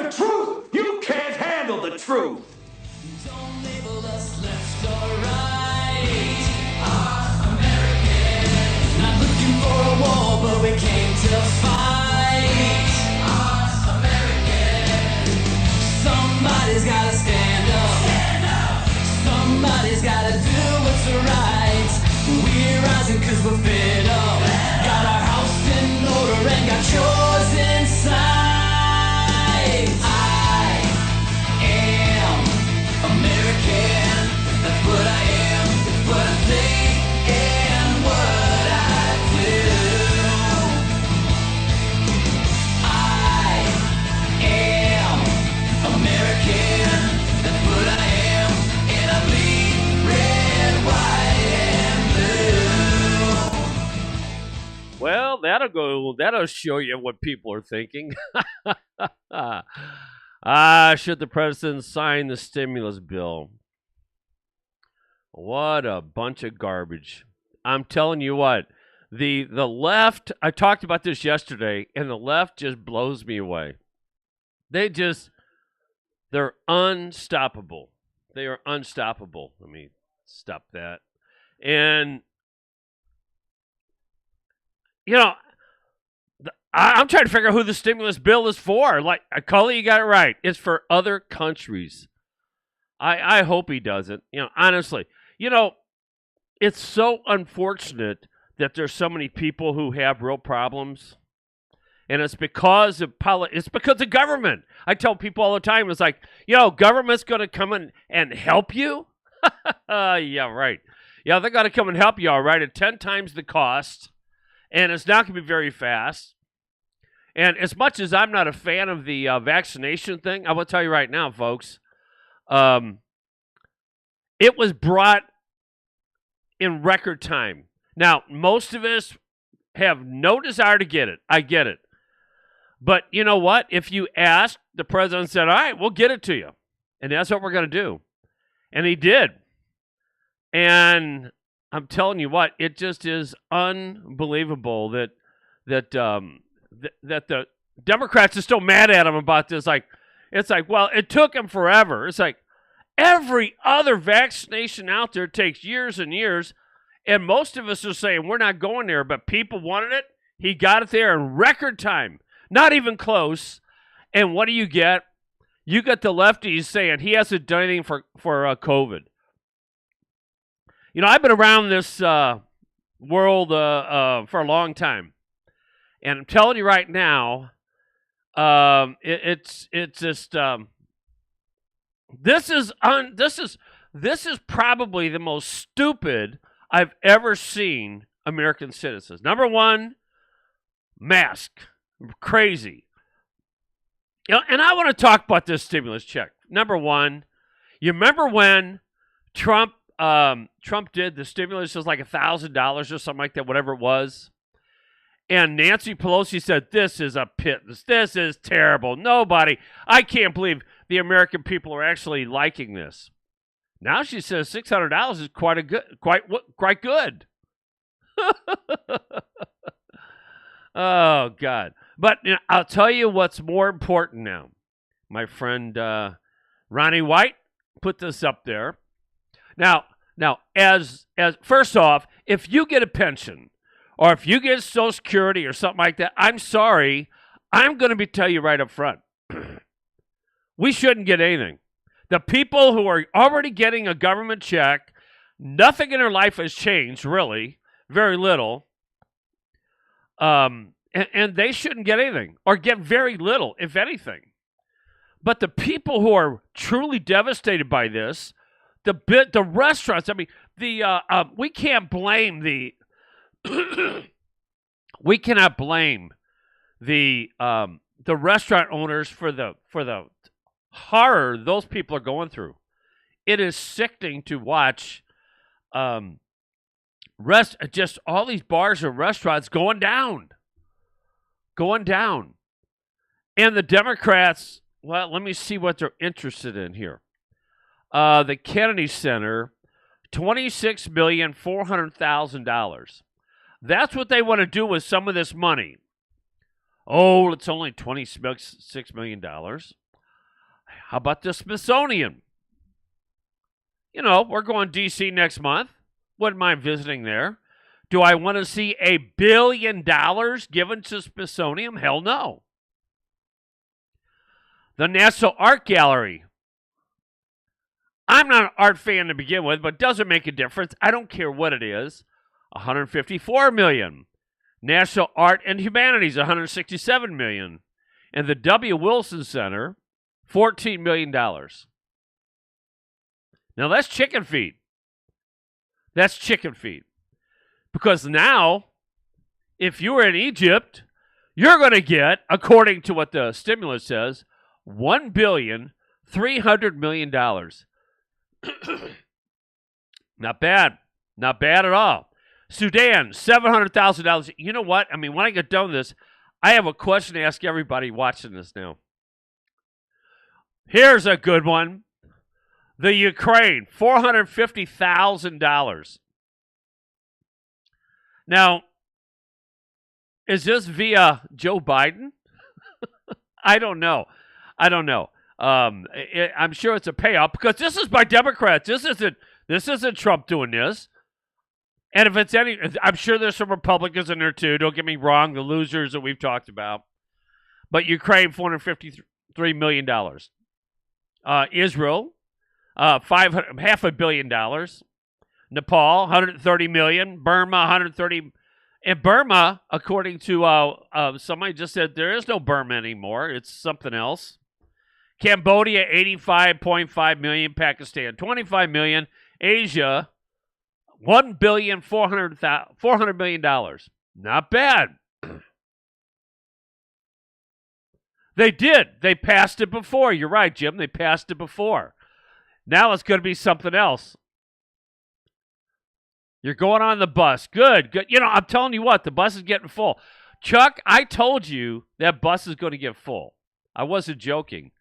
the truth? You can't handle the truth. Don't label us left or right. Our American. Not looking for a war, but we came to fight. Our American. Somebody's gotta stand up. Stand up. Somebody's gotta do what's right. We're rising cause we're fed up. Got our house in order and got yours inside. I am American. That's what I am, what I think, and what I do. I am American. That's what I am, and I bleed red, white, and blue. Well, that'll show you what people are thinking. Should the president sign the stimulus bill? What a bunch of garbage. I'm telling you what, the left, I talked about this yesterday, and the left just blows me away. They're unstoppable. They are unstoppable. Let me stop that. And, I'm trying to figure out who the stimulus bill is for. Like, Cully, you got it right. It's for other countries. I hope he doesn't. Honestly, it's so unfortunate that there's so many people who have real problems. And it's because of government. I tell people all the time, it's like, government's going to come in and help you? Yeah, right. Yeah, they're going to come and help you, all right, at 10 times the cost. And it's not going to be very fast. And as much as I'm not a fan of the vaccination thing, I will tell you right now, folks, it was brought in record time. Now, most of us have no desire to get it. I get it. But you know what? If you asked, the president said, all right, we'll get it to you. And that's what we're going to do. And he did. And I'm telling you what, it just is unbelievable that the Democrats are still mad at him about this. It's like, well, it took him forever. It's like every other vaccination out there takes years and years, and most of us are saying we're not going there, but people wanted it. He got it there in record time, not even close. And what do you get? You get the lefties saying he hasn't done anything for COVID. I've been around this world for a long time. And I'm telling you right now, it's just this is probably the most stupid I've ever seen American citizens. Number one, mask, crazy. And I want to talk about this stimulus check. Number one, you remember when Trump did the stimulus? It was like $1,000 or something like that, whatever it was. And Nancy Pelosi said, this is a pittance. This is terrible. I can't believe the American people are actually liking this. Now she says $600 is quite good. Oh, God. But I'll tell you what's more important now. My friend Ronnie White put this up there. Now, as first off, if you get a pension, or if you get Social Security or something like that, I'm sorry. I'm going to tell you right up front. We shouldn't get anything. The people who are already getting a government check, nothing in their life has changed, really. Very little. And they shouldn't get anything, or get very little, if anything. But the people who are truly devastated by this, the restaurants, we can't blame we cannot blame the restaurant owners for the horror those people are going through. It is sickening to watch just all these bars and restaurants going down. And the Democrats, well, let me see what they're interested in here. The Kennedy Center, $26,400,000. That's what they want to do with some of this money. Oh, it's only $26 million. How about the Smithsonian? You know, we're going to D.C. next month. Wouldn't mind visiting there. Do I want to see $1 billion given to Smithsonian? Hell no. The National Art Gallery. I'm not an art fan to begin with, but it doesn't make a difference. I don't care what it is. $154 million. National Art and Humanities, $167 million. And the W. Wilson Center, $14 million. Now that's chicken feed. That's chicken feed. Because now, if you were in Egypt, you're going to get, according to what the stimulus says, $1.3 billion. Not bad. Not bad at all. Sudan, $700,000. You know what? I mean, when I get done with this, I have a question to ask everybody watching this now. Here's a good one. The Ukraine, $450,000. Now, is this via Joe Biden? I don't know. I'm sure it's a payout because this is by Democrats. This isn't Trump doing this. And if it's any, I'm sure there's some Republicans in there too. Don't get me wrong, the losers that we've talked about. But Ukraine, $453 million. Israel, $500 million. Nepal, $130 million. Burma, $130. And Burma, according to somebody just said, there is no Burma anymore. It's something else. Cambodia, $85.5 million. Pakistan, $25 million. Asia, $1.4 billion. Not bad. They did. They passed it before. You're right, Jim. They passed it before. Now it's going to be something else. You're going on the bus. Good. You know, I'm telling you what, the bus is getting full. Chuck, I told you that bus is going to get full. I wasn't joking.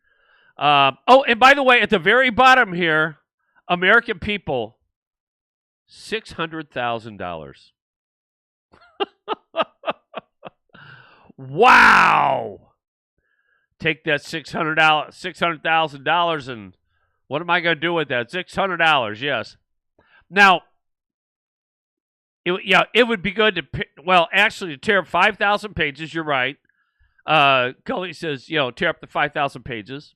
And by the way, at the very bottom here, American people, $600,000. Wow. Take that $600,000 and what am I going to do with that? $600, yes. Now, it would be good to, to tear up 5,000 pages. You're right. Gully says, tear up the 5,000 pages.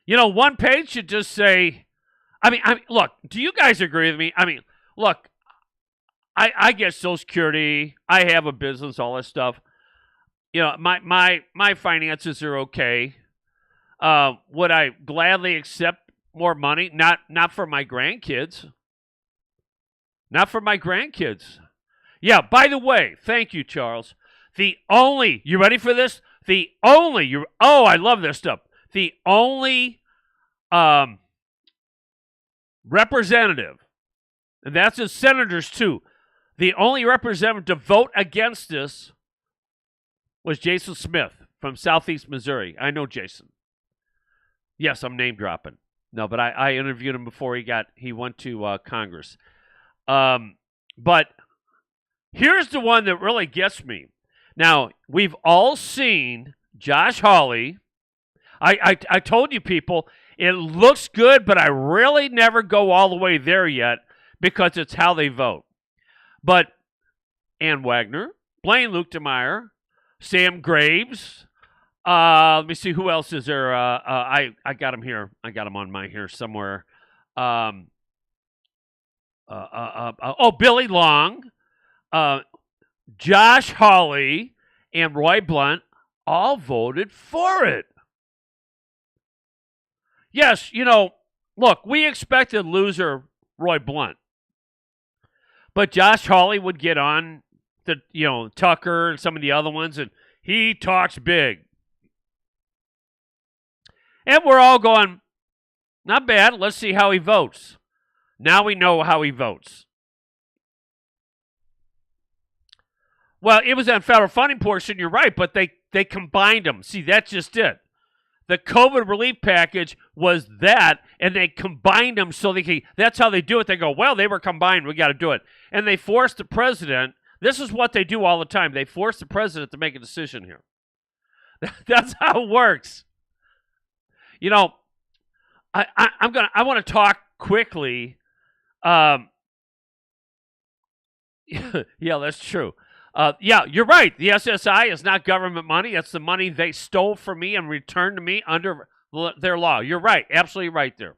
One page should just say, I mean, look, do you guys agree with me? I mean, look, I get Social Security. I have a business, all this stuff. My finances are okay. Would I gladly accept more money? Not for my grandkids. Not for my grandkids. Yeah, by the way, thank you, Charles. You ready for this? I love this stuff. The only representative, and that's the senators too, the only representative to vote against this was Jason Smith from Southeast Missouri. I know Jason. Yes, I'm name dropping. No, but I interviewed him before he went to Congress. But here's the one that really gets me. Now, we've all seen Josh Hawley. I told you people, it looks good, but I really never go all the way there yet because it's how they vote. But Ann Wagner, Blaine Luetkemeyer, Sam Graves, let me see, who else is there? I got him here. I got him on my here somewhere. Billy Long, Josh Hawley, and Roy Blunt all voted for it. Yes, look, we expected loser Roy Blunt. But Josh Hawley would get on the, Tucker and some of the other ones, and he talks big. And we're all going, not bad, let's see how he votes. Now we know how he votes. Well, it was on federal funding portion, you're right, but they combined them. See, that's just it. The COVID relief package was that, and they combined them so that's how they do it. They go, well, they were combined, we got to do it. And they forced the president, this is what they do all the time, they force the president to make a decision here. That's how it works. You know, I want to talk quickly. Um, yeah, that's true. Yeah, you're right. The SSI is not government money. It's the money they stole from me and returned to me under their law. You're right. Absolutely right there.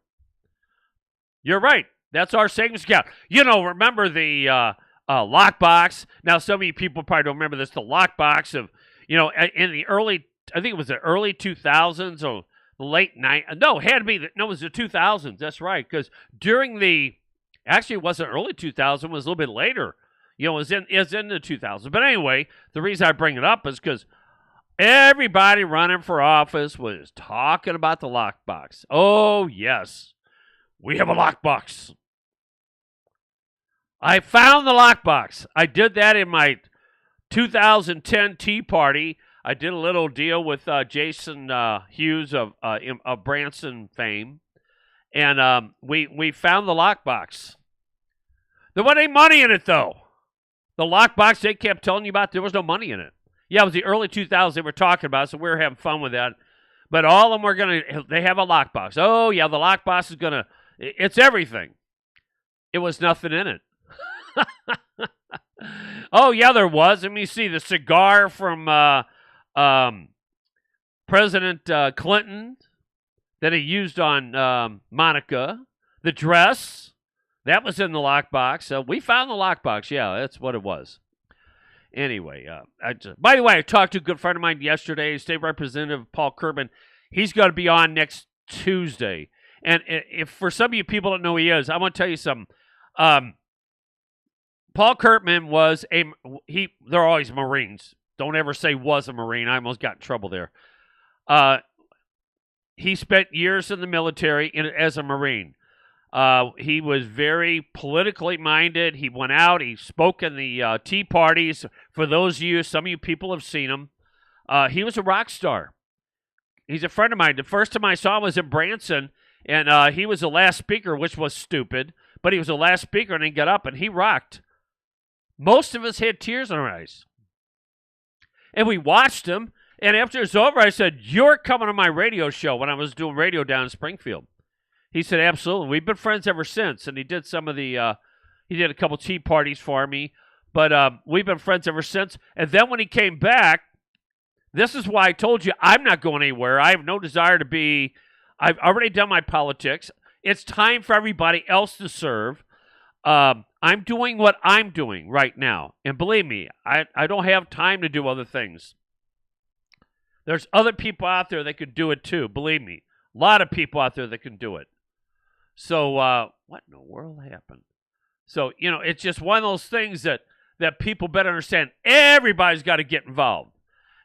You're right. That's our savings account. Remember the lockbox? Now, some of you people probably don't remember this. The lockbox of, in the early, I think it was the early 2000s or the late 90s. No, it had to be, it was the 2000s. That's right. Because actually, it wasn't early 2000s. It was a little bit later. It was in the 2000s. But anyway, the reason I bring it up is because everybody running for office was talking about the lockbox. Oh, yes. We have a lockbox. I found the lockbox. I did that in my 2010 Tea Party. I did a little deal with Jason Hughes of Branson fame. And we found the lockbox. There wasn't any money in it, though. The lockbox they kept telling you about, there was no money in it. Yeah, it was the early 2000s they were talking about, so we were having fun with that. But all of them they have a lockbox. Oh, yeah, the lockbox is it's everything. It was nothing in it. Oh, yeah, there was. Let me see. The cigar from President Clinton that he used on Monica. The dress. That was in the lockbox. So we found the lockbox. Yeah, that's what it was. Anyway, by the way, I talked to a good friend of mine yesterday, State Representative Paul Curtman. He's going to be on next Tuesday. And if for some of you people don't know who he is, I want to tell you something. Paul Curtman was they're always Marines. Don't ever say was a Marine. I almost got in trouble there. He spent years in the military as a Marine. He was very politically minded. He went out. He spoke in the tea parties. For those of you, some of you people have seen him. He was a rock star. He's a friend of mine. The first time I saw him was in Branson, and he was the last speaker, which was stupid. But he was the last speaker, and he got up, and he rocked. Most of us had tears in our eyes. And we watched him, and after it was over, I said, "You're coming on my radio show," when I was doing radio down in Springfield. He said, "Absolutely." We've been friends ever since, and he did some of the, he did a couple tea parties for me, but we've been friends ever since. And then when he came back, this is why I told you I'm not going anywhere. I have no desire to be, I've already done my politics. It's time for everybody else to serve. I'm doing what I'm doing right now. And believe me, I don't have time to do other things. There's other people out there that could do it too. Believe me, a lot of people out there that can do it. So what in the world happened? So, it's just one of those things that people better understand. Everybody's got to get involved.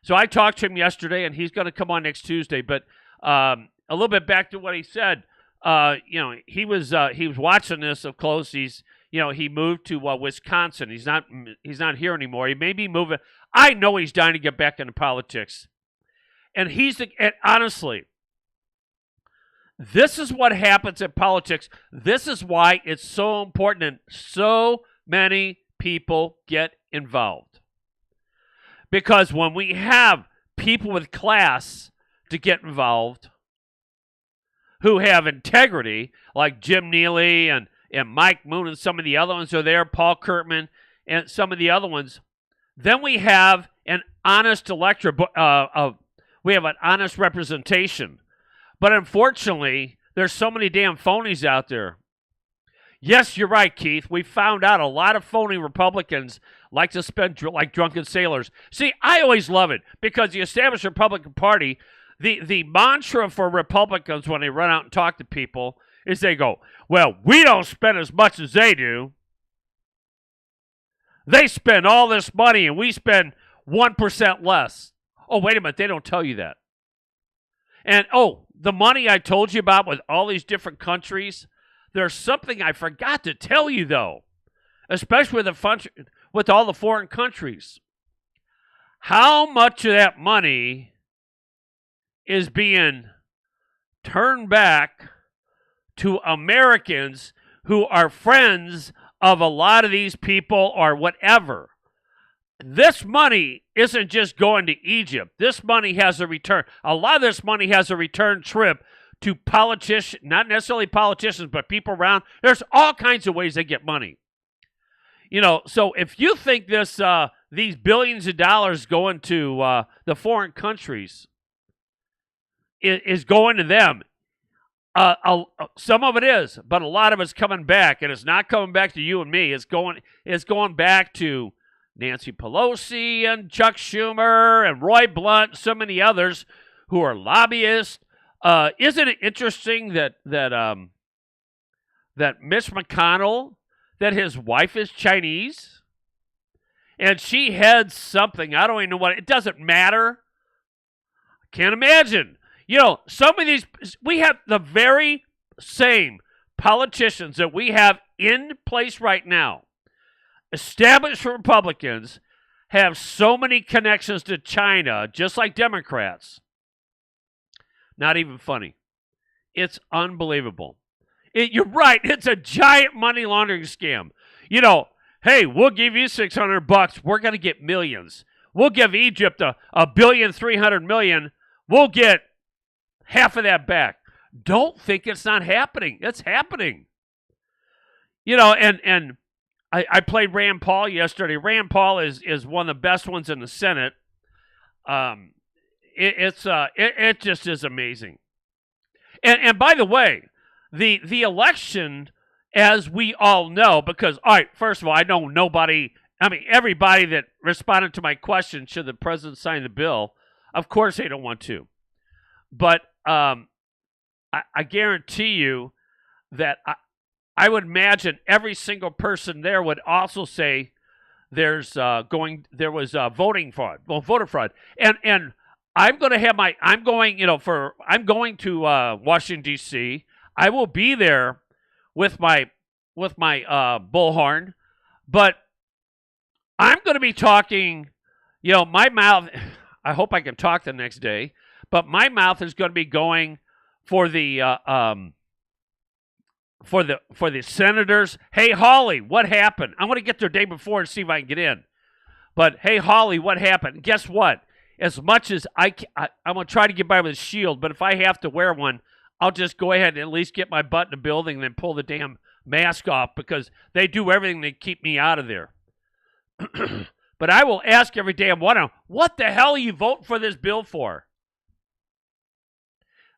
So I talked to him yesterday, and he's going to come on next Tuesday. But a little bit back to what he said. He was watching this up close. He moved to Wisconsin. He's not here anymore. He may be moving. I know he's dying to get back into politics. And honestly, this is what happens in politics. This is why it's so important and so many people get involved. Because when we have people with class to get involved, who have integrity, like Jim Neely and Mike Moon and some of the other ones are there, Paul Curtman and some of the other ones, then we have an honest electorate, we have an honest representation. But unfortunately, there's so many damn phonies out there. Yes, you're right, Keith. We found out a lot of phony Republicans like to spend like drunken sailors. See, I always love it because the established Republican Party, the mantra for Republicans when they run out and talk to people is they go, "Well, we don't spend as much as they do. They spend all this money and we spend 1% less." Oh, wait a minute. They don't tell you that. And, the money I told you about with all these different countries, there's something I forgot to tell you, though, especially with all the foreign countries. How much of that money is being turned back to Americans who are friends of a lot of these people or whatever? This money isn't just going to Egypt. This money has a return. A lot of this money has a return trip to politicians, not necessarily politicians, but people around. There's all kinds of ways they get money. So if you think these billions of dollars going to the foreign countries is going to them, some of it is, but a lot of it's coming back, and it's not coming back to you and me. It's going back to Nancy Pelosi and Chuck Schumer and Roy Blunt, and so many others who are lobbyists. Isn't it interesting that Mitch McConnell, that his wife is Chinese, and she heads something, I don't even know what, it doesn't matter. I can't imagine. Some of these, we have the very same politicians that we have in place right now. Established Republicans have so many connections to China, just like Democrats. Not even funny. It's unbelievable. You're right. It's a giant money laundering scam. Hey, we'll give you $600. We're going to get millions. We'll give Egypt $1,300,000,000. We'll get half of that back. Don't think it's not happening. It's happening. And I played Rand Paul yesterday. Rand Paul is one of the best ones in the Senate. It just is amazing. And by the way, the election, as we all know, because, all right, first of all, I know everybody that responded to my question, should the president sign the bill, of course they don't want to. But I guarantee you that I would imagine every single person there would also say there was voting fraud. Well, voter fraud. And I'm going to Washington D.C. I will be there with my bullhorn, but I'm going to be talking, my mouth, I hope I can talk the next day, but my mouth is going to be going for the senators. Hey, Hawley, what happened? I want to get there day before and see if I can get in. But hey, Hawley, what happened? Guess what? As much as I'm going to try to get by with a shield, but if I have to wear one, I'll just go ahead and at least get my butt in the building and then pull the damn mask off, because they do everything to keep me out of there. But I will ask every damn one of them, what the hell are you voting for this bill for?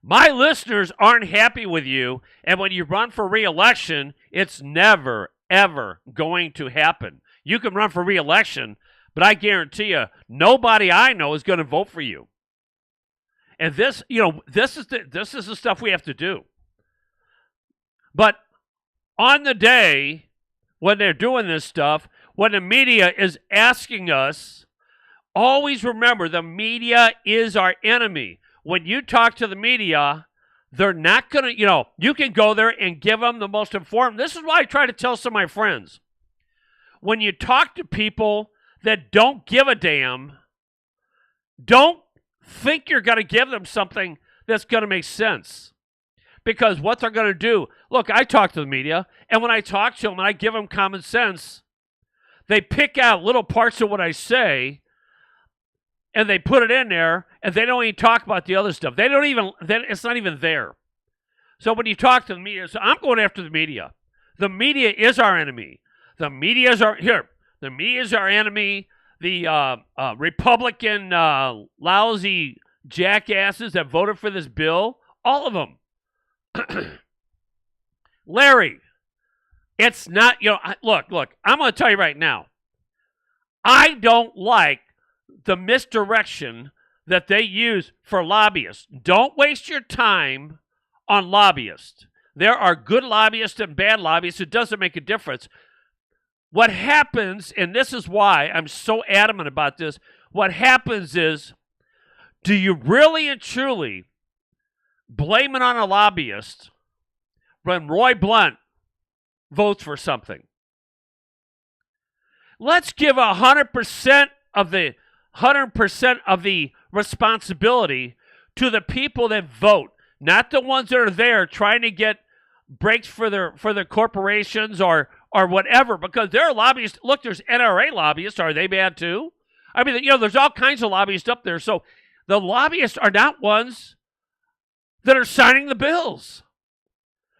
My listeners aren't happy with you, and when you run for re-election, it's never, ever going to happen. You can run for re-election, but I guarantee you, nobody I know is going to vote for you. And this is the stuff we have to do. But on the day when they're doing this stuff, when the media is asking us, always remember the media is our enemy. When you talk to the media, they're not going to, you can go there and give them the most informed. This is why I try to tell some of my friends. When you talk to people that don't give a damn, don't think you're going to give them something that's going to make sense. Because what they're going to do, look, I talk to the media, and when I talk to them and I give them common sense, they pick out little parts of what I say, and they put it in there, and they don't even talk about the other stuff. It's not even there. So when you talk to the media, so I'm going after the media. The media is our enemy. The media is our enemy. The Republican lousy jackasses that voted for this bill, all of them. Larry, it's not, look, I'm going to tell you right now. I don't like the misdirection that they use for lobbyists. Don't waste your time on lobbyists. There are good lobbyists and bad lobbyists. It doesn't make a difference. What happens, and this is why I'm so adamant about this, what happens is, do you really and truly blame it on a lobbyist when Roy Blunt votes for something? Let's give 100% of the responsibility to the people that vote, not the ones that are there trying to get breaks for their corporations or whatever, because there are lobbyists. Look, there's NRA lobbyists. Are they bad too? I mean, there's all kinds of lobbyists up there. So the lobbyists are not ones that are signing the bills.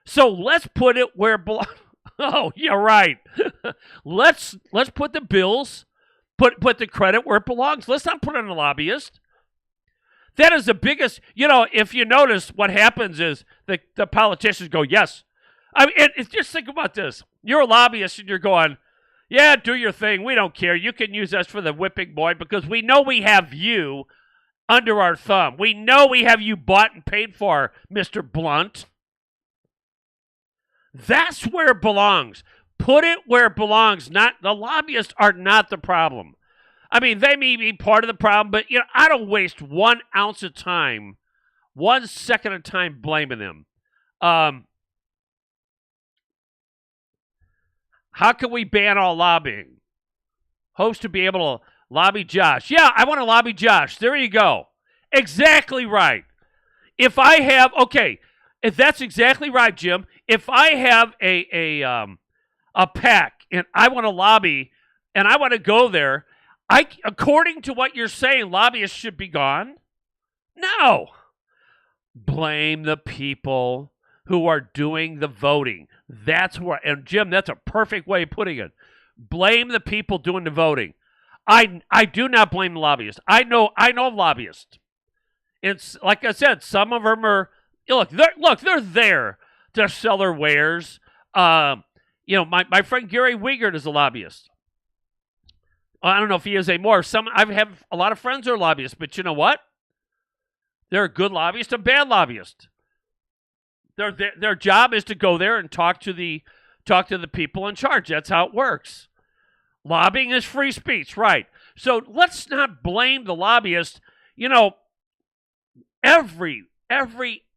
So let's put it where it belongs. Oh, yeah, right. let's put the bills, put the credit where it belongs. Let's not put it on a lobbyist. That is the biggest, if you notice, what happens is the politicians go, yes. I mean, just think about this. You're a lobbyist and you're going, yeah, do your thing. We don't care. You can use us for the whipping boy because we know we have you under our thumb. We know we have you bought and paid for, Mr. Blunt. That's where it belongs. Put it where it belongs. Not the lobbyists are not the problem. I mean, they may be part of the problem, but I don't waste 1 ounce of time, 1 second of time blaming them. How can we ban all lobbying? Host to be able to lobby Josh. Yeah, I want to lobby Josh. There you go. Exactly right. If that's exactly right, Jim. If I have a PAC and I want to lobby and I want to go there, according to what you're saying, lobbyists should be gone? No. Blame the people who are doing the voting. That's where, and Jim, that's a perfect way of putting it. Blame the people doing the voting. I do not blame the lobbyists. I know lobbyists. It's like I said, some of them are they're there to sell their wares. My friend Gary Wiegert is a lobbyist. I don't know if he is anymore. I have a lot of friends who are lobbyists, but you know what? They're a good lobbyist, a bad lobbyist. Their job is to go there and talk to the people in charge. That's how it works. Lobbying is free speech, right? So let's not blame the lobbyist. Every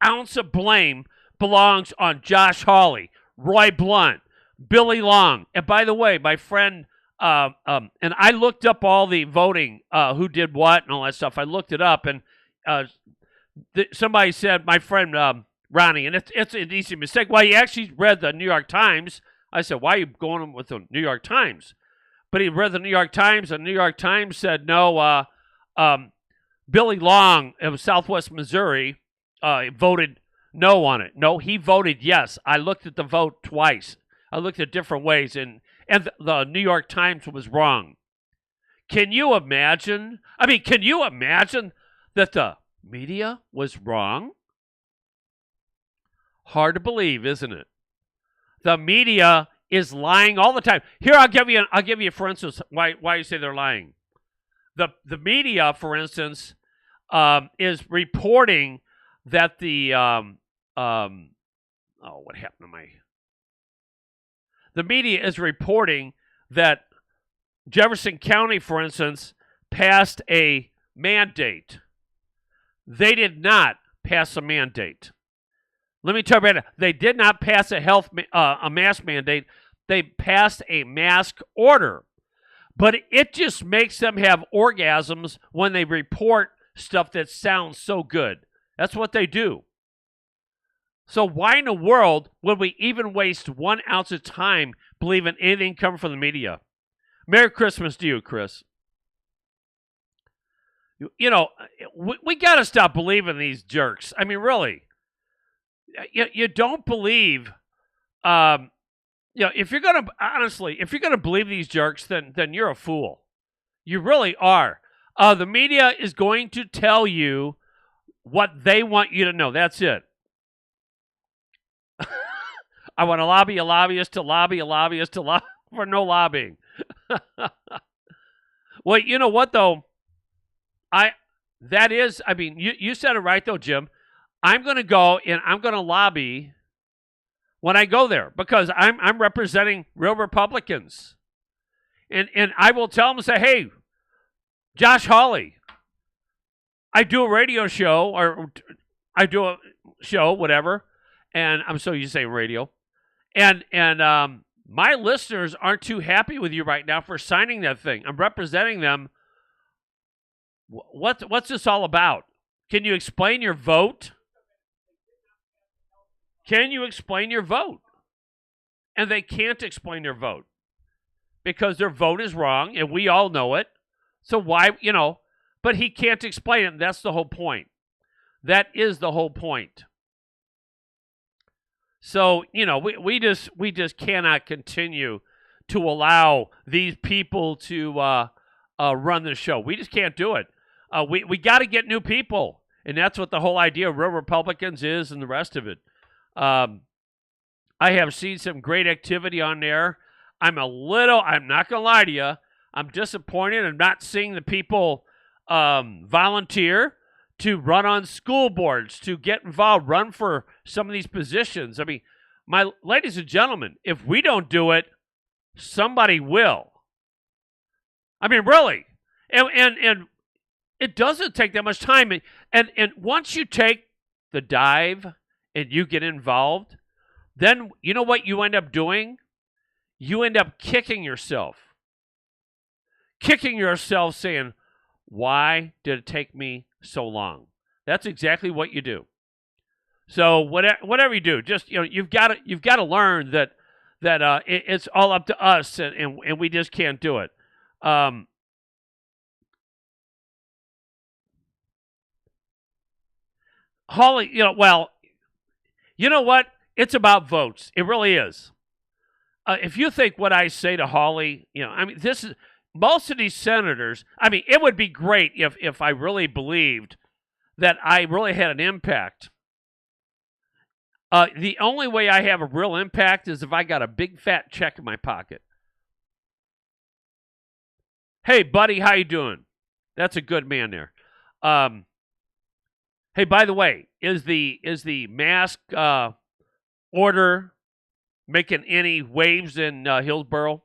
ounce of blame belongs on Josh Hawley, Roy Blunt, Billy Long. And by the way, my friend, and I looked up all the voting, who did what and all that stuff. I looked it up, and somebody said, my friend Ronnie, and it's an easy mistake. Well, he actually read the New York Times. I said, why are you going with the New York Times? But he read the New York Times, and the New York Times said, no, Billy Long of Southwest Missouri voted no on it. No, he voted yes. I looked at the vote twice. I looked at different ways, and the New York Times was wrong. Can you imagine? Can you imagine that the media was wrong? Hard to believe, isn't it? The media is lying all the time. Here, I'll give you for instance, why you say they're lying. The media, for instance, is reporting that the what happened to my? The media is reporting that Jefferson County, for instance, passed a mandate. They did not pass a mandate. Let me tell you about it. They did not pass a mask mandate. They passed a mask order. But it just makes them have orgasms when they report stuff that sounds so good. That's what they do. So why in the world would we even waste 1 ounce of time believing anything coming from the media? Merry Christmas to you, Chris. We got to stop believing these jerks. Really. You don't believe, if you're going to believe these jerks, then you're a fool. You really are. The media is going to tell you what they want you to know. That's it. I want to lobby a lobbyist to lobby a lobbyist to lobby for no lobbying. Well, you know what, though? You said it right, though, Jim. I'm going to go and I'm going to lobby when I go there because I'm representing real Republicans. And I will tell them, say, hey, Josh Hawley, I do a radio show or I do a show, whatever. And I'm so used to saying radio. And my listeners aren't too happy with you right now for signing that thing. I'm representing them. What's this all about? Can you explain your vote? Can you explain your vote? And they can't explain their vote because their vote is wrong, and we all know it. So why, but he can't explain it, and that's the whole point. That is the whole point. So, we just cannot continue to allow these people to run the show. We just can't do it. We got to get new people, and that's what the whole idea of Real Republicans is, and the rest of it. I have seen some great activity on there. I'm not going to lie to you, I'm disappointed. I'm not seeing the people volunteer to run on school boards, to get involved, run for some of these positions. I mean, my ladies and gentlemen, if we don't do it, somebody will. I mean, really. And it doesn't take that much time. And once you take the dive and you get involved, then you know what you end up doing? You end up kicking yourself. Kicking yourself saying, why did it take me so long? That's exactly what you do. So whatever you do, just you've got to learn that it's all up to us, and we just can't do it. Holly, you know what? It's about votes. It really is. If you think what I say to Holly, this is most of these senators. I mean, it would be great if I really believed that I really had an impact. The only way I have a real impact is if I got a big fat check in my pocket. Hey, buddy, how you doing? That's a good man there. Hey, by the way, is the mask order making any waves in Hillsborough?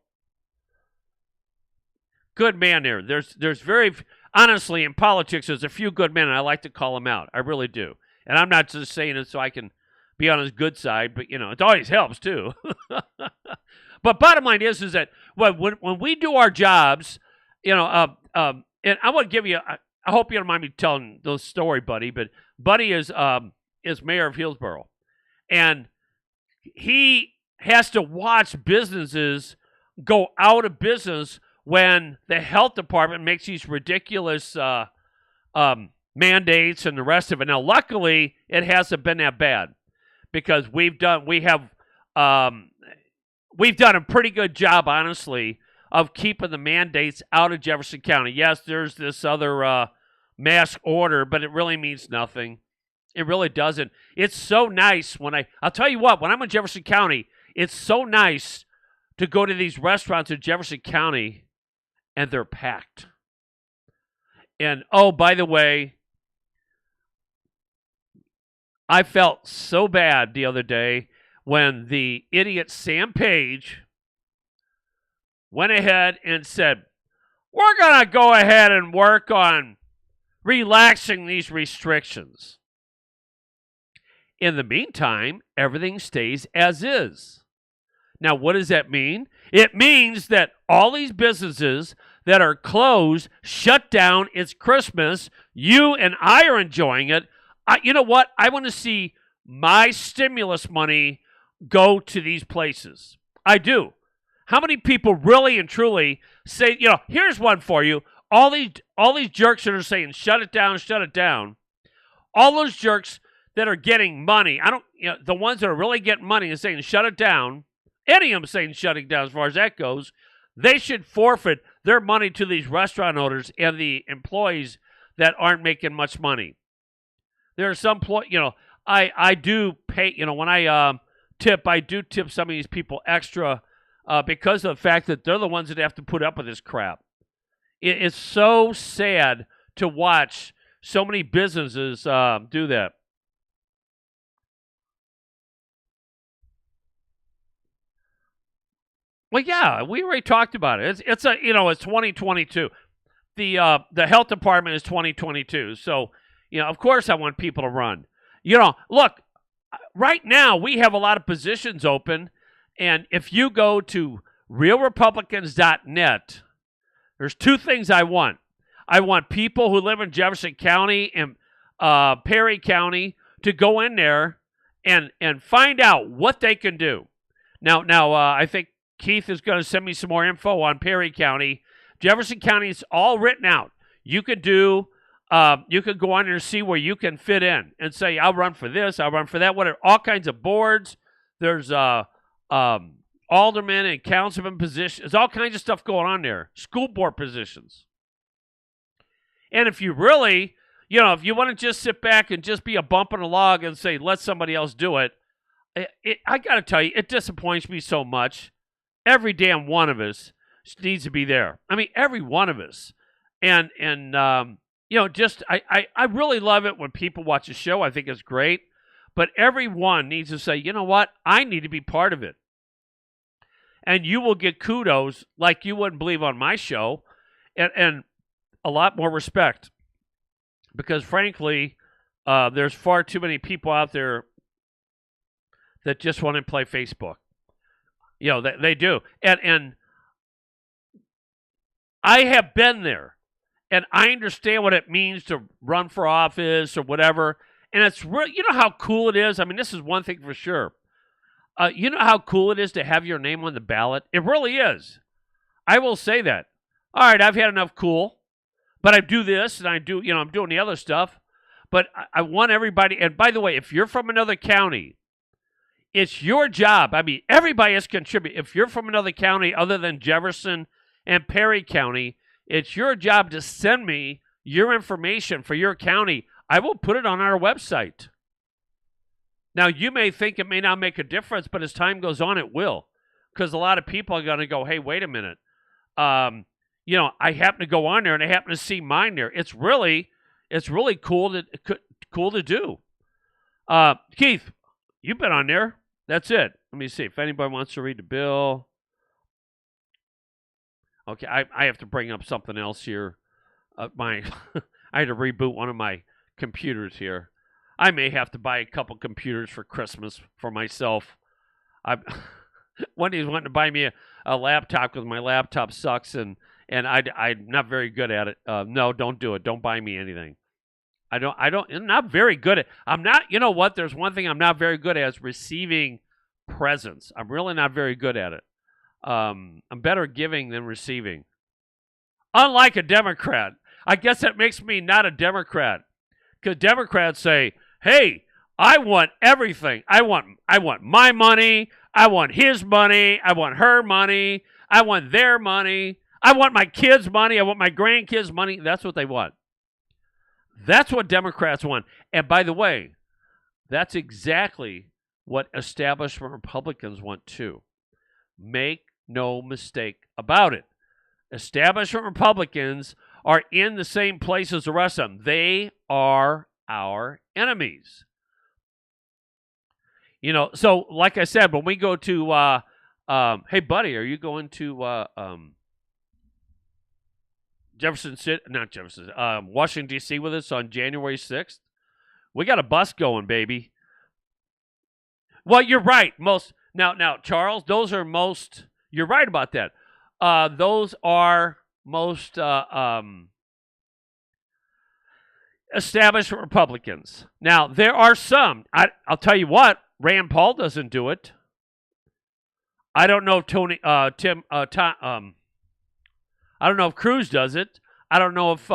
Good man there. There's very honestly in politics. There's a few good men, and I like to call them out. I really do. And I'm not just saying it so I can be on his good side, but it always helps too. But bottom line is that when we do our jobs, and I want to give you. I hope you don't mind me telling the story, Buddy. But Buddy is mayor of Hillsborough, and he has to watch businesses go out of business when the health department makes these ridiculous mandates and the rest of it. Now, luckily, it hasn't been that bad because we've done a pretty good job, honestly, of keeping the mandates out of Jefferson County. Yes, there's this other mask order, but it really means nothing. It really doesn't. It's so nice I'll tell you what, when I'm in Jefferson County, it's so nice to go to these restaurants in Jefferson County and they're packed. And, oh, by the way, I felt so bad the other day when the idiot Sam Page went ahead and said, we're going to go ahead and work on relaxing these restrictions. In the meantime, everything stays as is. Now, what does that mean? It means that all these businesses that are closed, shut down, it's Christmas, you and I are enjoying it. You know what? I want to see my stimulus money go to these places. I do. How many people really and truly say, here's one for you. All these jerks that are saying, shut it down. All those jerks that are getting money, the ones that are really getting money and saying, shut it down, any of them saying shutting down as far as that goes, they should forfeit their money to these restaurant owners and the employees that aren't making much money. There are some, I do pay, when I tip, I do tip some of these people extra because of the fact that they're the ones that have to put up with this crap. It's so sad to watch so many businesses do that. Well, yeah, we already talked about it. It's 2022. The health department is 2022. So, of course I want people to run. Look, right now we have a lot of positions open, and if you go to realrepublicans.net, there's two things I want. I want people who live in Jefferson County and Perry County to go in there and find out what they can do. Now, I think Keith is going to send me some more info on Perry County. Jefferson County is all written out. You could go on there and see where you can fit in and say, I'll run for this, I'll run for that, whatever. All kinds of boards, There's alderman and councilman positions. There's all kinds of stuff going on there. School board positions. And if you really, if you want to just sit back and just be a bump on a log and say, let somebody else do it, I got to tell you, it disappoints me so much. Every damn one of us needs to be there. I mean, every one of us. And just I really love it when people watch a show. I think it's great. But everyone needs to say, you know what? I need to be part of it. And you will get kudos like you wouldn't believe on my show, and a lot more respect. Because frankly, there's far too many people out there that just want to play Facebook. They do. And I have been there. And I understand what it means to run for office or whatever. And it's really, how cool it is? I mean, this is one thing for sure. You know how cool it is to have your name on the ballot? It really is. I will say that. All right, I've had enough cool. But I do this and I do, I'm doing the other stuff. But I want everybody, and by the way, if you're from another county, it's your job. I mean, everybody has contributed. If you're from another county other than Jefferson and Perry County, it's your job to send me your information for your county. I will put it on our website. Now, you may think it may not make a difference, but as time goes on, it will. Because a lot of people are going to go, hey, wait a minute. I happen to go on there and I happen to see mine there. It's really cool to do. Keith, you've been on there. That's it. Let me see if anybody wants to read the bill. Okay, I have to bring up something else here. I had to reboot one of my computers here. I may have to buy a couple computers for Christmas for myself. Wendy's wanting to buy me a laptop because my laptop sucks and I'm not very good at it. No, don't do it. Don't buy me anything. I'm not very good at. I'm not. You know what? There's one thing I'm not very good at is receiving presents. I'm really not very good at it. I'm better giving than receiving. Unlike a Democrat. I guess that makes me not a Democrat. Because Democrats say, hey, I want everything. I want my money. I want his money. I want her money. I want their money. I want my kids' money. I want my grandkids' money. That's what they want. That's what Democrats want. And by the way, that's exactly what establishment Republicans want too. Make no mistake about it. Establishment Republicans are in the same place as the rest of them. They are our enemies. So like I said, when we go to, hey buddy, are you going to Washington, D.C. with us on January 6th? We got a bus going, baby. Well, you're right. Now, Charles, those are most, you're right about that. Those are most establishment Republicans. Now, there are some. I'll tell you what, Rand Paul doesn't do it. I don't know if I don't know if Cruz does it. I don't know if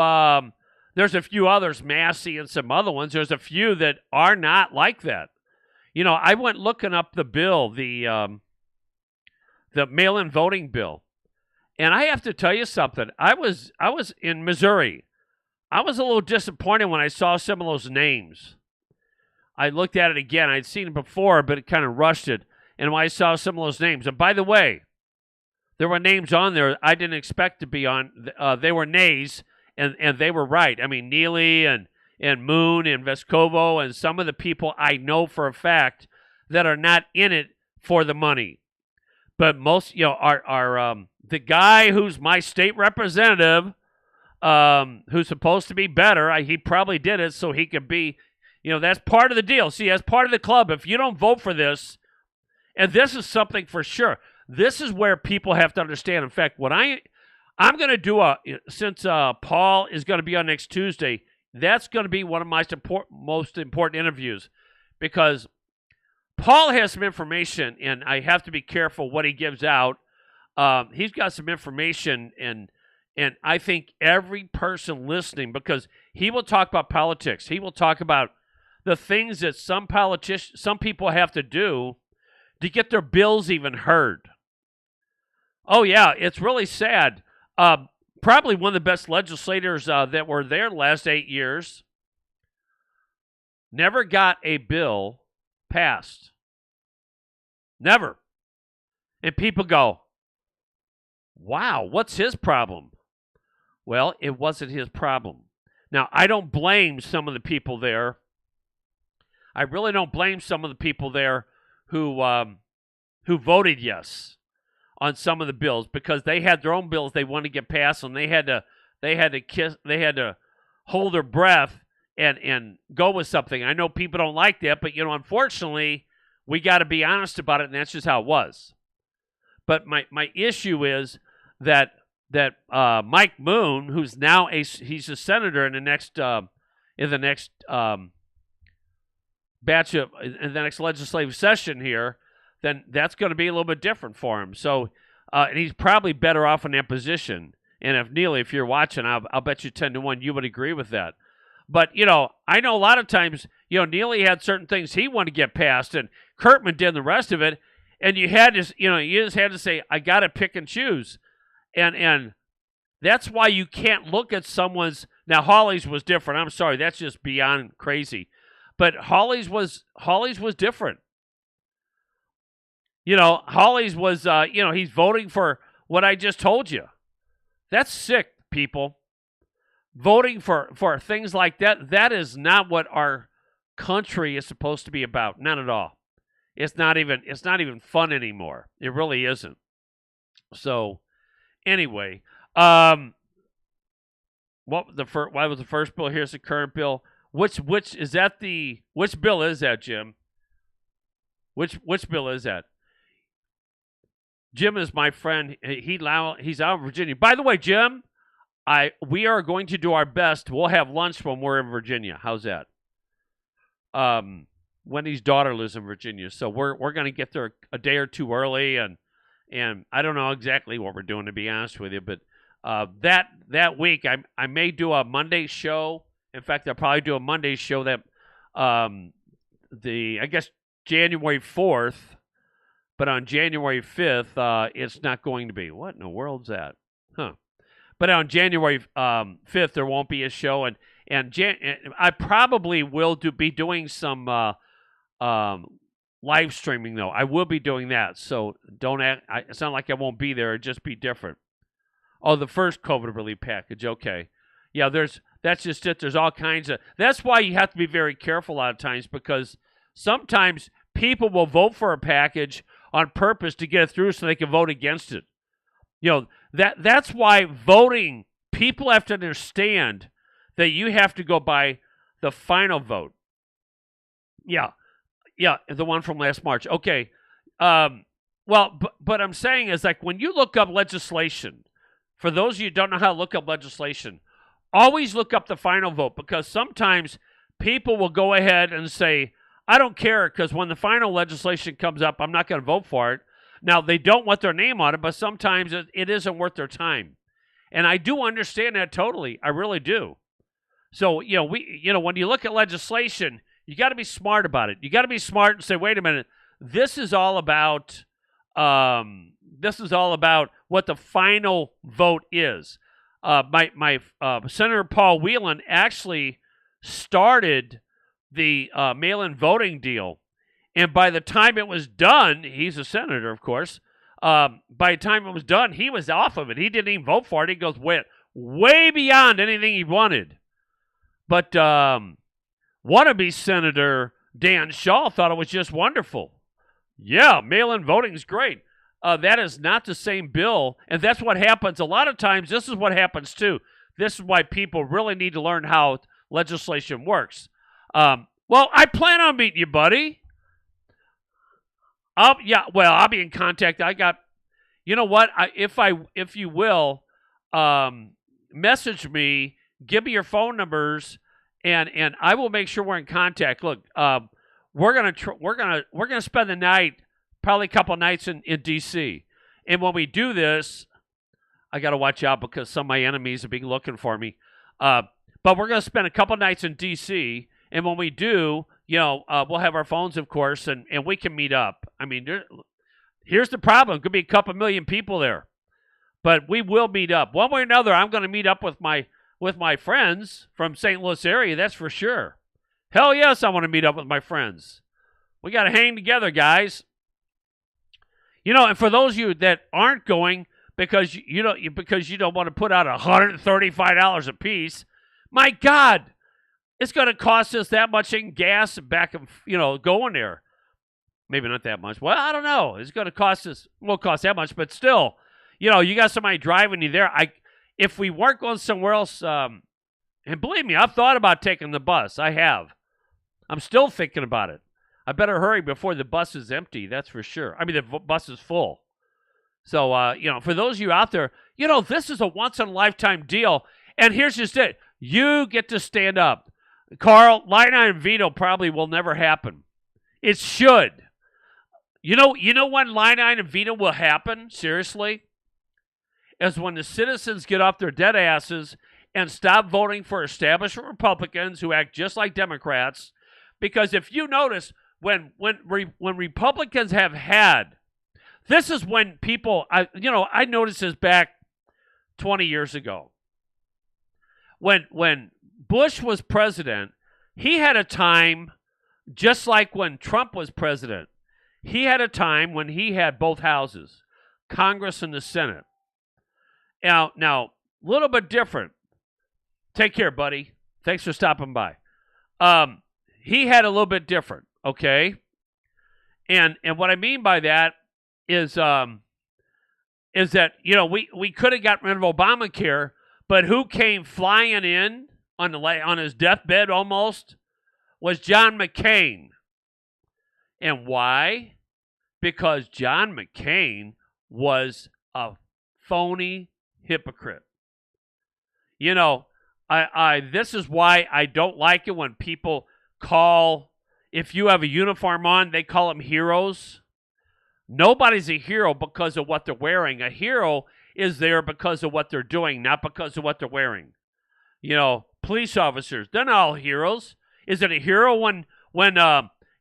there's a few others, Massey and some other ones. There's a few that are not like that. I went looking up the bill, the mail-in voting bill, and I have to tell you something. I was in Missouri. I was a little disappointed when I saw some of those names. I looked at it again. I'd seen it before, but it kind of rushed it. And when I saw some of those names, and by the way, there were names on there I didn't expect to be on. They were nays, and they were right. I mean, Neely and Moon and Vescovo and some of the people I know for a fact that are not in it for the money. But most, are the guy who's my state representative, who's supposed to be better, he probably did it so he could be, that's part of the deal. See, as part of the club, if you don't vote for this, and this is something for sure, this is where people have to understand. In fact, what I'm going to do, since Paul is going to be on next Tuesday, that's going to be one of my most important interviews, because Paul has some information, and I have to be careful what he gives out. He's got some information, and I think every person listening, because he will talk about politics. He will talk about the things that some people have to do to get their bills even heard. Oh, yeah, it's really sad. Probably one of the best legislators that were there the last 8 years never got a bill passed. Never. And people go, wow, what's his problem? Well, it wasn't his problem. Now, I don't blame some of the people there. I really don't blame some of the people there who voted yes on some of the bills, because they had their own bills they wanted to get passed, and they had to hold their breath and go with something. I know people don't like that, but unfortunately, we got to be honest about it, and that's just how it was. But my issue is that Mike Moon, who's now he's a senator in the next batch of in the next legislative session here, then that's going to be a little bit different for him. So, and he's probably better off in that position. And if Neely, if you're watching, I'll bet you 10-1 you would agree with that. But I know a lot of times, Neely had certain things he wanted to get passed, and Kurtman did the rest of it. And you had to, you just had to say, I got to pick and choose. And that's why you can't look at someone's. Now, Hawley's was different. I'm sorry, that's just beyond crazy. But Hawley's was different. Hawley's was, he's voting for what I just told you. That's sick, people. Voting for things like that is not what our country is supposed to be about. Not at all. It's not even fun anymore. It really isn't. So, anyway, why was the first bill? Here's the current bill. Which is that? Which bill is that, Jim? Which bill is that? Jim is my friend. He's out in Virginia. By the way, Jim, we are going to do our best. We'll have lunch when we're in Virginia. How's that? Wendy's daughter lives in Virginia, so we're going to get there a day or two early, and I don't know exactly what we're doing, to be honest with you, but that week I may do a Monday show. In fact, I'll probably do a Monday show that I guess January 4th, but on January 5th it's not going to be. What in the world's that? Huh. But on January 5th there won't be a show, and I probably will be doing some live streaming, though. I will be doing that, so don't act. It's not like I won't be there. It'll just be different. Oh, the first COVID relief package. Okay, yeah. That's just it. There's all kinds of. That's why you have to be very careful a lot of times, because sometimes people will vote for a package on purpose to get it through so they can vote against it. That's why voting. People have to understand that you have to go by the final vote. Yeah, the one from last March. Okay. Well, but I'm saying is, like, when you look up legislation, for those of you who don't know how to look up legislation, always look up the final vote, because sometimes people will go ahead and say, I don't care, because when the final legislation comes up, I'm not going to vote for it. Now, they don't want their name on it, but sometimes it isn't worth their time. And I do understand that totally. I really do. So, when you look at legislation, you got to be smart about it. You got to be smart and say, wait a minute, this is all about what the final vote is. My Senator Paul Whelan actually started the mail-in voting deal, and by the time it was done, he's a senator, of course. By the time it was done, he was off of it. He didn't even vote for it. He goes way beyond anything he wanted. But wannabe Senator Dan Shaw thought it was just wonderful. Yeah, mail-in voting is great. That is not the same bill, and that's what happens. A lot of times, this is what happens, too. This is why people really need to learn how legislation works. Well, I plan on meeting you, buddy. I'll be in contact. You know what? If you will, message me, give me your phone numbers, and I will make sure we're in contact. Look, we're gonna spend the night, probably a couple nights in D.C. And when we do this, I got to watch out because some of my enemies have been looking for me. But we're gonna spend a couple nights in D.C. And when we do, we'll have our phones, of course, and we can meet up. I mean, here's the problem. Could be a couple million people there. But we will meet up. One way or another, I'm going to meet up with my friends from St. Louis area, that's for sure. Hell yes, I want to meet up with my friends. We got to hang together, guys. And for those of you that aren't going because you don't want to put out $135 a piece, my God, it's going to cost us that much in gas back and going there. Maybe not that much. Well, I don't know. It's going to cost us. Won't cost that much, but still, you got somebody driving you there. If we weren't going somewhere else, and believe me, I've thought about taking the bus. I have. I'm still thinking about it. I better hurry before the bus is empty. That's for sure. I mean, the bus is full. So, for those of you out there, this is a once-in-a-lifetime deal. And here's just it. You get to stand up. Carl, Line and Veto probably will never happen. It should. You know when Line and Veto will happen? Seriously? Is when the citizens get off their dead asses and stop voting for establishment Republicans who act just like Democrats. Because if you notice, when Republicans have had, this is when people, I noticed this back 20 years ago. When Bush was president, he had a time, just like when Trump was president, he had a time when he had both houses, Congress and the Senate. Now, a little bit different. Take care, buddy. Thanks for stopping by. He had a little bit different, okay? And what I mean by that is that, we could have gotten rid of Obamacare, but who came flying in on his deathbed almost was John McCain. And why? Because John McCain was a phony hypocrite. This is why I don't like it when people call, if you have a uniform on, they call them heroes. Nobody's a hero because of what they're wearing. A hero is there because of what they're doing, not because of what they're wearing. Police officers, they're not all heroes. Is it a hero when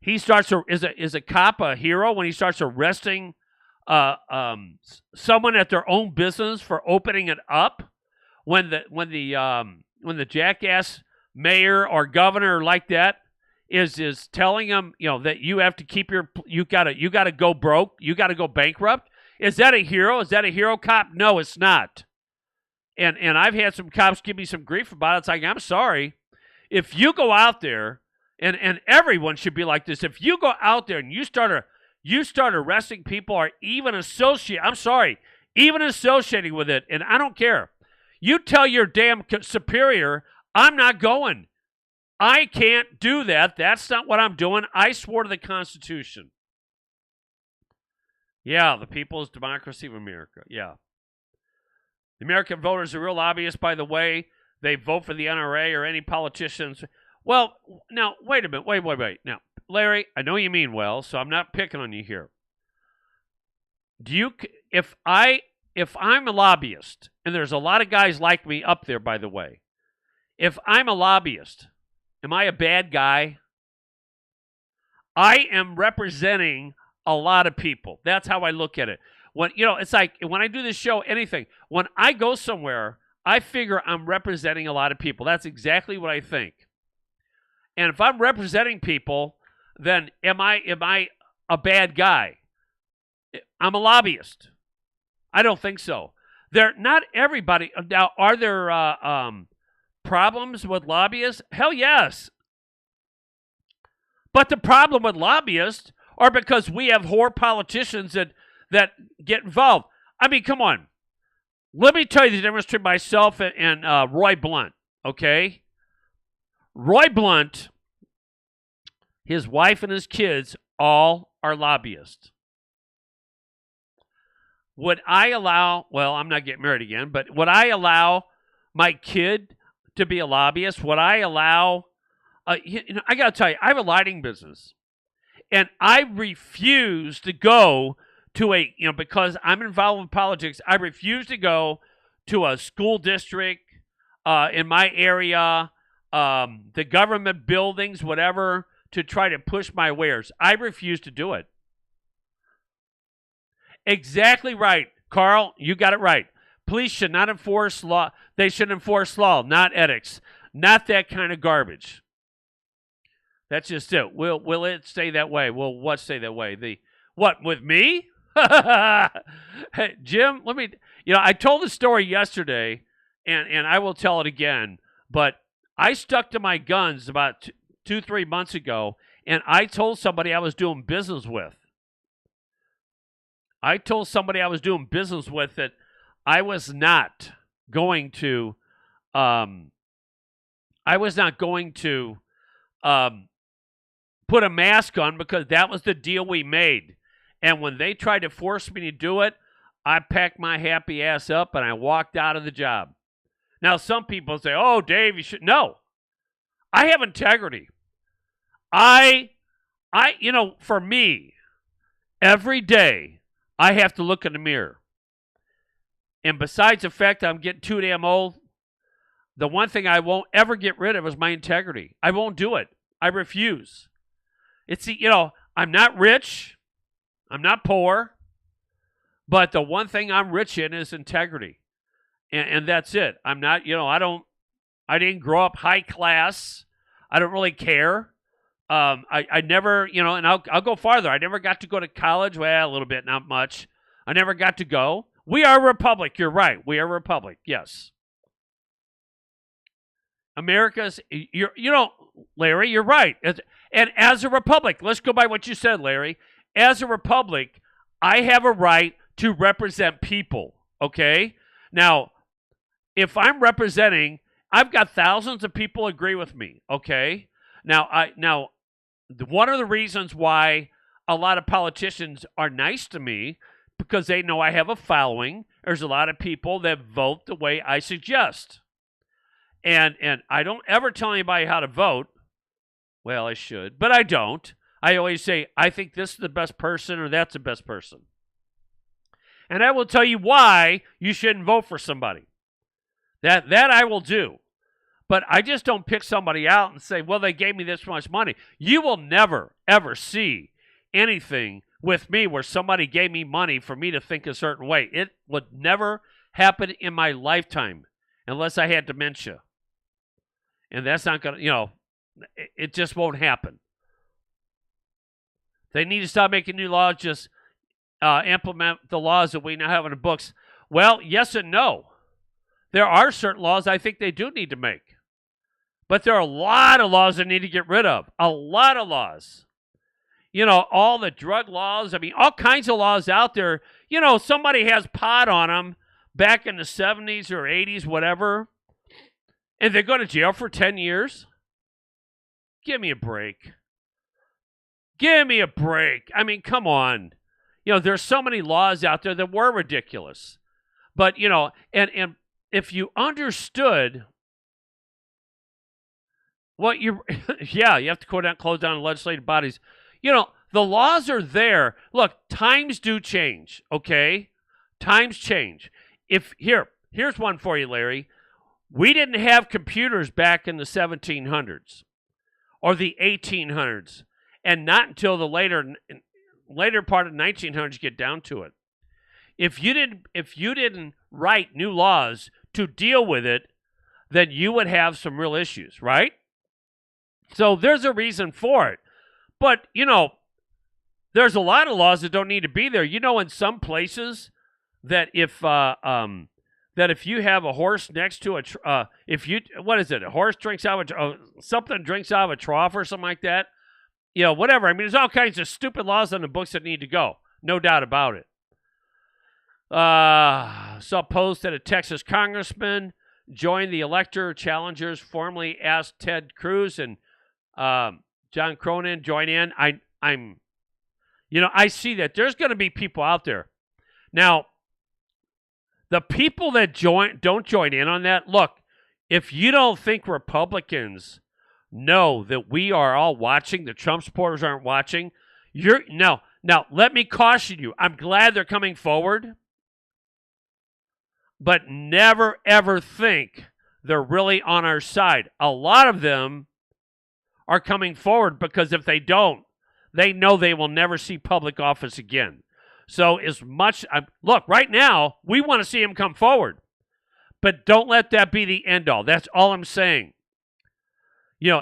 he starts to, is a cop a hero when he starts arresting someone at their own business for opening it up? When the jackass mayor or governor like that is telling them, that you have to keep you gotta go broke, you gotta go bankrupt. Is that a hero? Is that a hero cop? No, it's not. And I've had some cops give me some grief about it. It's like, I'm sorry. If you go out there, and everyone should be like this, if you go out there and you start arresting people or even associating with it, and I don't care. You tell your damn superior, I'm not going. I can't do that. That's not what I'm doing. I swore to the Constitution. Yeah, the People's Democracy of America. Yeah. The American voters are real lobbyists, by the way. They vote for the NRA or any politicians. Well, now, wait a minute. Wait. Now, Larry, I know you mean well, so I'm not picking on you here. If I'm a lobbyist, and there's a lot of guys like me up there, by the way, if I'm a lobbyist, am I a bad guy? I am representing a lot of people. That's how I look at it. It's like when I do this show, anything, when I go somewhere, I figure I'm representing a lot of people. That's exactly what I think. And if I'm representing people, then am I a bad guy? I'm a lobbyist. I don't think so. Not everybody. Now, are there problems with lobbyists? Hell yes. But the problem with lobbyists are because we have whore politicians that get involved. I mean, come on. Let me tell you the difference between myself and Roy Blunt, okay? Roy Blunt, his wife and his kids all are lobbyists. Would I allow, well, I'm not getting married again, but would I allow my kid to be a lobbyist? Would I allow, I got to tell you, I have a lighting business. And I refuse to go to because I'm involved in politics, I refuse to go to a school district in my area, the government buildings, whatever, to try to push my wares. I refuse to do it. Exactly right. Carl, you got it right. Police should not enforce law. They should enforce law, not ethics. Not that kind of garbage. That's just it. Will it stay that way? Will what stay that way? What, with me? Hey, Jim, I told the story yesterday, and I will tell it again, but I stuck to my guns about 2-3 months ago, and I told somebody I was doing business with. That I was not going to put a mask on because that was the deal we made. And when they tried to force me to do it, I packed my happy ass up and I walked out of the job. Now, some people say, oh, Dave, you should. No, I have integrity. For me, every day I have to look in the mirror. And besides the fact I'm getting too damn old, the one thing I won't ever get rid of is my integrity. I won't do it. I refuse. I'm not rich. I'm not poor. But the one thing I'm rich in is integrity. And that's it. I'm not, I didn't grow up high class. I don't really care. I never, and I'll go farther. I never got to go to college. Well, a little bit, not much. I never got to go. We are a republic. You're right. We are a republic. Yes. Larry, you're right. And as a republic, let's go by what you said, Larry. As a republic, I have a right to represent people, okay? Now, if I'm representing, I've got thousands of people agree with me, okay? Now, one of the reasons why a lot of politicians are nice to me, because they know I have a following. There's a lot of people that vote the way I suggest. And I don't ever tell anybody how to vote. Well, I should, but I don't. I always say, I think this is the best person or that's the best person. And I will tell you why you shouldn't vote for somebody. That I will do. But I just don't pick somebody out and say, well, they gave me this much money. You will never, ever see anything with me where somebody gave me money for me to think a certain way. It would never happen in my lifetime unless I had dementia. And that's not going to, it just won't happen. They need to stop making new laws, just implement the laws that we now have in the books. Well, yes and no. There are certain laws I think they do need to make. But there are a lot of laws they need to get rid of. A lot of laws. All the drug laws. I mean, all kinds of laws out there. Somebody has pot on them back in the 70s or 80s, whatever, and they go to jail for 10 years. Give me a break. Give me a break. I mean, come on. There's so many laws out there that were ridiculous. But, and if you understood what you have to close down legislative bodies. The laws are there. Look, times do change, okay? Times change. Here's one for you, Larry. We didn't have computers back in the 1700s or the 1800s, and not until the later part of the 1900s get down to it. If you didn't write new laws to deal with it, then you would have some real issues, right? So there's a reason for it. But, there's a lot of laws that don't need to be there. In some places that if you have a horse next to a horse drinks out of something drinks out of a trough or something like that, whatever. I mean, there's all kinds of stupid laws on the books that need to go. No doubt about it. Saw a post that a Texas congressman joined the elector challengers, formally asked Ted Cruz and John Cronin join in. I see that there's going to be people out there. Now, the people that don't join in on that, look, if you don't think Republicans know that we are all watching, the Trump supporters aren't watching, now let me caution you. I'm glad they're coming forward, but never ever think they're really on our side. A lot of them are coming forward, because if they don't, they know they will never see public office again. So as much, look, right now, we want to see him come forward. But don't let that be the end all. That's all I'm saying.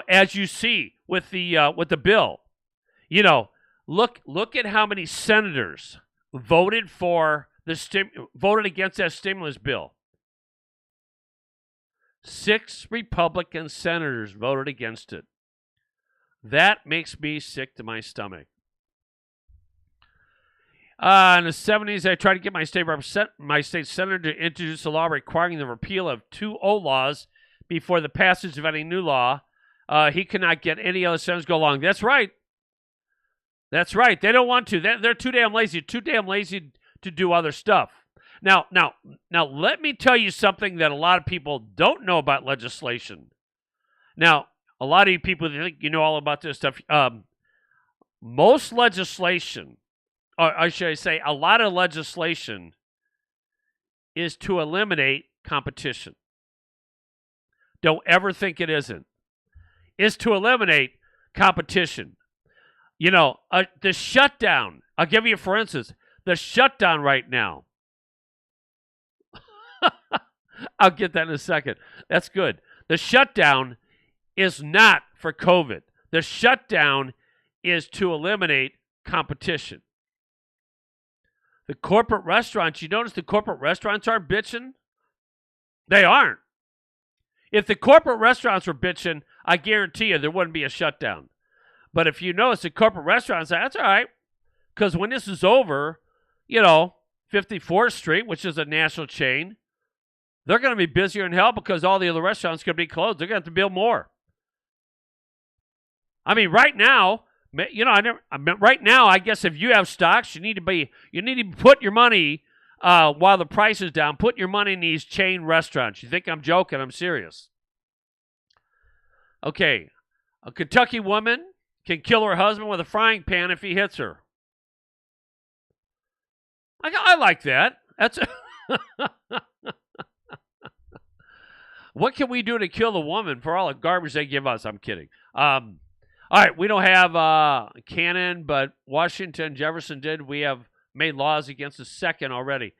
As you see with the bill, look at how many senators voted voted against that stimulus bill. 6 Republican senators voted against it. That makes me sick to my stomach. In the 70s, I tried to get my state senator to introduce a law requiring the repeal of 2 old laws before the passage of any new law. He cannot get any other senators to go along. That's right. That's right. They don't want to. They're too damn lazy. Too damn lazy to do other stuff. Now, let me tell you something that a lot of people don't know about legislation. Now, a lot of you people think you know all about this stuff. Most legislation, or should I say, a lot of legislation is to eliminate competition. Don't ever think it isn't. It's to eliminate competition. The shutdown, I'll give you for instance, the shutdown right now. I'll get that in a second. That's good. The shutdown is not for COVID. The shutdown is to eliminate competition. The corporate restaurants, you notice the corporate restaurants aren't bitching? They aren't. If the corporate restaurants were bitching, I guarantee you there wouldn't be a shutdown. But if you notice the corporate restaurants, that's all right. Because when this is over, 54th Street, which is a national chain, they're going to be busier than hell because all the other restaurants are going to be closed. They're going to have to build more. I mean, right now, right now, I guess if you have stocks, you need to put your money while the price is down. Put your money in these chain restaurants. You think I'm joking? I'm serious. Okay, a Kentucky woman can kill her husband with a frying pan if he hits her. I like that. That's what can we do to kill the woman for all the garbage they give us? I'm kidding. All right, we don't have canon, but Washington, Jefferson did. We have made laws against the second already.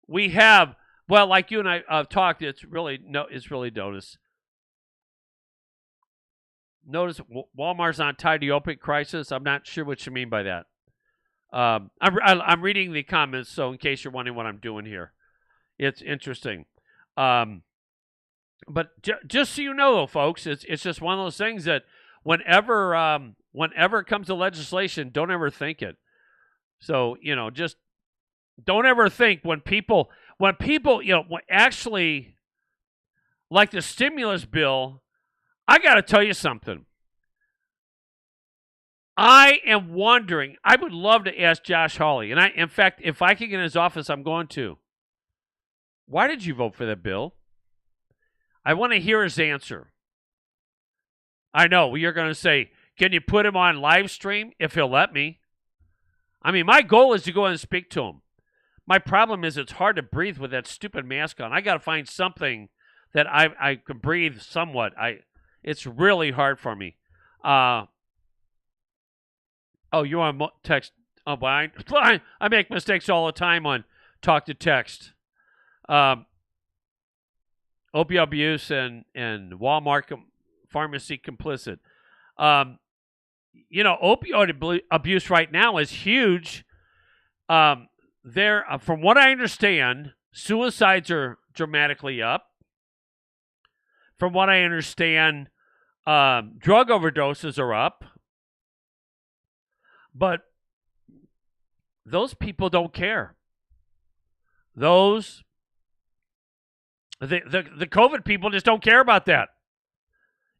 We have, well, like you and I talked. It's really notice. Notice Walmart's not tied to the opiate crisis. I'm not sure what you mean by that. I'm reading the comments, so in case you're wondering what I'm doing here, it's interesting. But just so you know, though, folks, it's just one of those things that whenever it comes to legislation, don't ever think it. So just don't ever think when people actually like the stimulus bill. I got to tell you something. I am wondering. I would love to ask Josh Hawley, and in fact, if I can get in his office, I'm going to. Why did you vote for that bill? I want to hear his answer. I know you're going to say, "Can you put him on live stream if he'll let me?" I mean, my goal is to go in and speak to him. My problem is it's hard to breathe with that stupid mask on. I got to find something that I can breathe somewhat. It's really hard for me. Oh, you want to text? Oh, I make mistakes all the time on talk to text. Opioid abuse and Walmart pharmacy complicit. Opioid abuse right now is huge. From what I understand, suicides are dramatically up. From what I understand, drug overdoses are up. But those people don't care. The COVID people just don't care about that.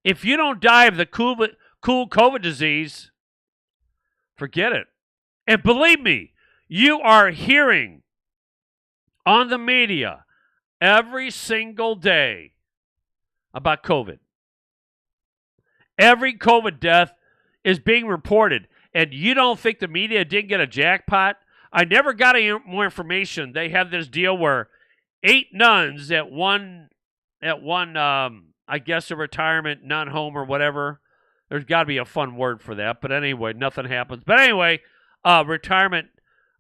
If you don't die of the cool COVID disease, forget it. And believe me, you are hearing on the media every single day about COVID. Every COVID death is being reported. And you don't think the media didn't get a jackpot? I never got any more information. They have this deal where 8 nuns at one, I guess a retirement nun home or whatever. There's got to be a fun word for that. But anyway, nothing happens. But anyway, retirement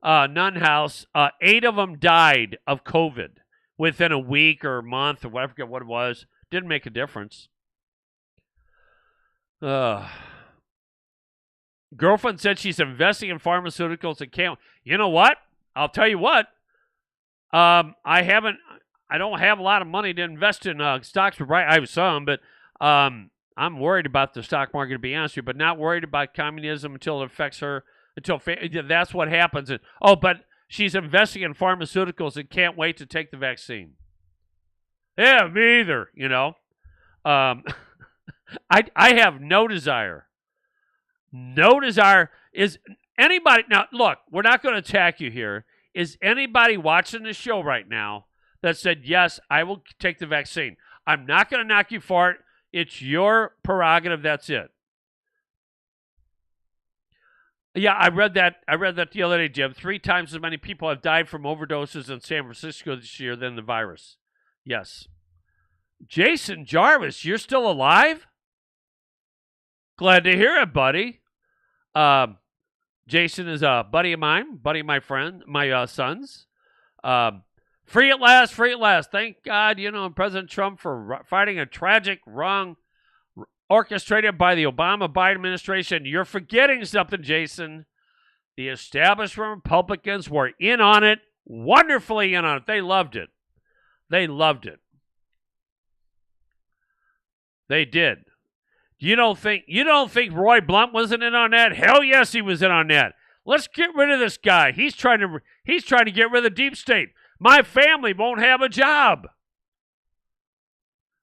nun house, 8 of them died of COVID within a week or a month or whatever, I forget what it was. Didn't make a difference. Girlfriend said she's investing in pharmaceuticals and can't. You know what? I'll tell you what. I don't have a lot of money to invest in stocks. Right, I have some, but I'm worried about the stock market, to be honest with you, but not worried about communism until it affects her. That's what happens. But she's investing in pharmaceuticals and can't wait to take the vaccine. Yeah, me either. I have no desire. No desire. Is anybody now? Look, we're not going to attack you here. Is anybody watching the show right now that said, yes, I will take the vaccine? I'm not going to knock you for it. It's your prerogative. That's it. Yeah, I read that the other day, Jim. 3 times as many people have died from overdoses in San Francisco this year than the virus. Yes. Jason Jarvis, you're still alive? Glad to hear it, buddy. Jason is a buddy of mine, my friend, my son's. Free at last, free at last. Thank God, President Trump for fighting a tragic wrong orchestrated by the Obama-Biden administration. You're forgetting something, Jason. The establishment Republicans were in on it, wonderfully in on it. They loved it. They loved it. They did. You don't think Roy Blunt wasn't in on that? Hell yes, he was in on that. Let's get rid of this guy. He's trying to get rid of the deep state. My family won't have a job.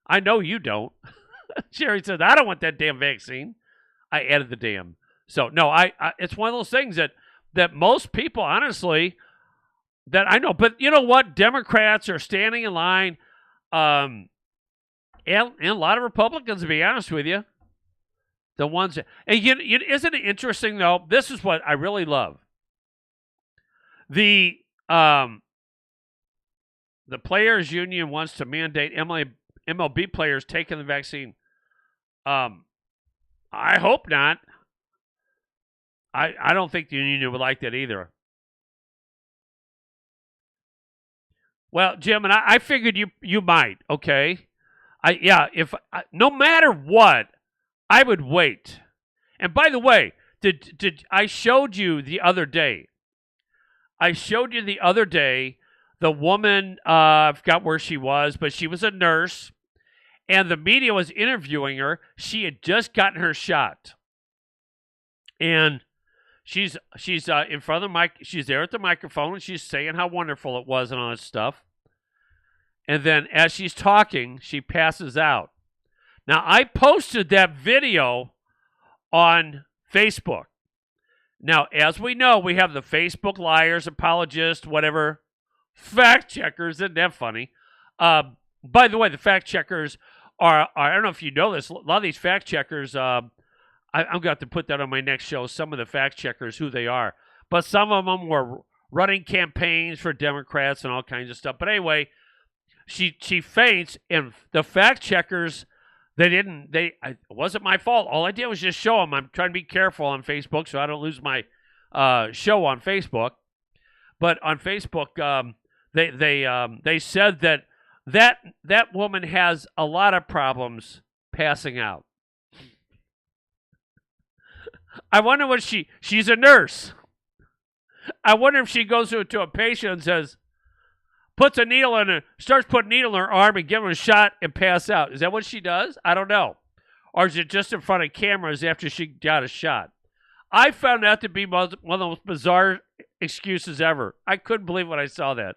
I know you don't. Jerry says, I don't want that damn vaccine. I added the damn. So no, I it's one of those things that most people, honestly, that I know. But you know what? Democrats are standing in line, and a lot of Republicans, to be honest with you. The ones that, and isn't it interesting though? This is what I really love. The players union wants to mandate MLB players taking the vaccine. I hope not. I don't think the union would like that either. Well, Jim, and I figured you might. Okay, no matter what. I would wait. And by the way, did I showed you the other day? The woman, I forgot where she was, but she was a nurse, and the media was interviewing her. She had just gotten her shot, and she's in front of the mic. She's there at the microphone, and she's saying how wonderful it was and all that stuff. And then as she's talking, she passes out. Now, I posted that video on Facebook. Now, as we know, we have the Facebook liars, apologists, whatever, fact checkers. Isn't that funny? By the way, the fact checkers are I don't know if you know this, a lot of these fact checkers, I'm going to have to put that on my next show, some of the fact checkers, who they are. But some of them were running campaigns for Democrats and all kinds of stuff. But anyway, she faints, and the fact checkers, it wasn't my fault. All I did was just show them. I'm trying to be careful on Facebook so I don't lose my show on Facebook. But on Facebook, they said that woman has a lot of problems passing out. I wonder what she's a nurse. I wonder if she goes to a patient and says, puts a needle in her, starts putting a needle in her arm and give her a shot and pass out. Is that what she does? I don't know. Or is it just in front of cameras after she got a shot? I found that to be one of the most bizarre excuses ever. I couldn't believe when I saw that.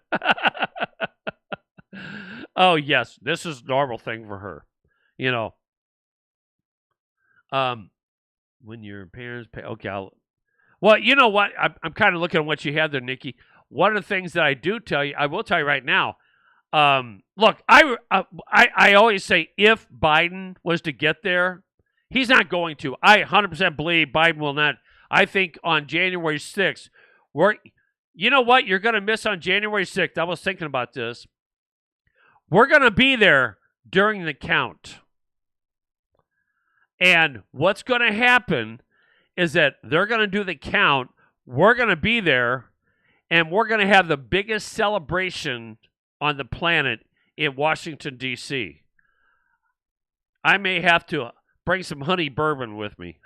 Oh, yes, this is a normal thing for her. When your parents pay. Okay, well, you know what? I'm kind of looking at what you have there, Nikki. One of the things that I will tell you right now. Look, I always say if Biden was to get there, he's not going to. I 100% believe Biden will not. I think on January 6th, you know what you're going to miss on January 6th? I was thinking about this. We're going to be there during the count. And what's going to happen is that they're going to do the count. We're going to be there, and we're going to have the biggest celebration on the planet in Washington, D.C. I may have to bring some honey bourbon with me.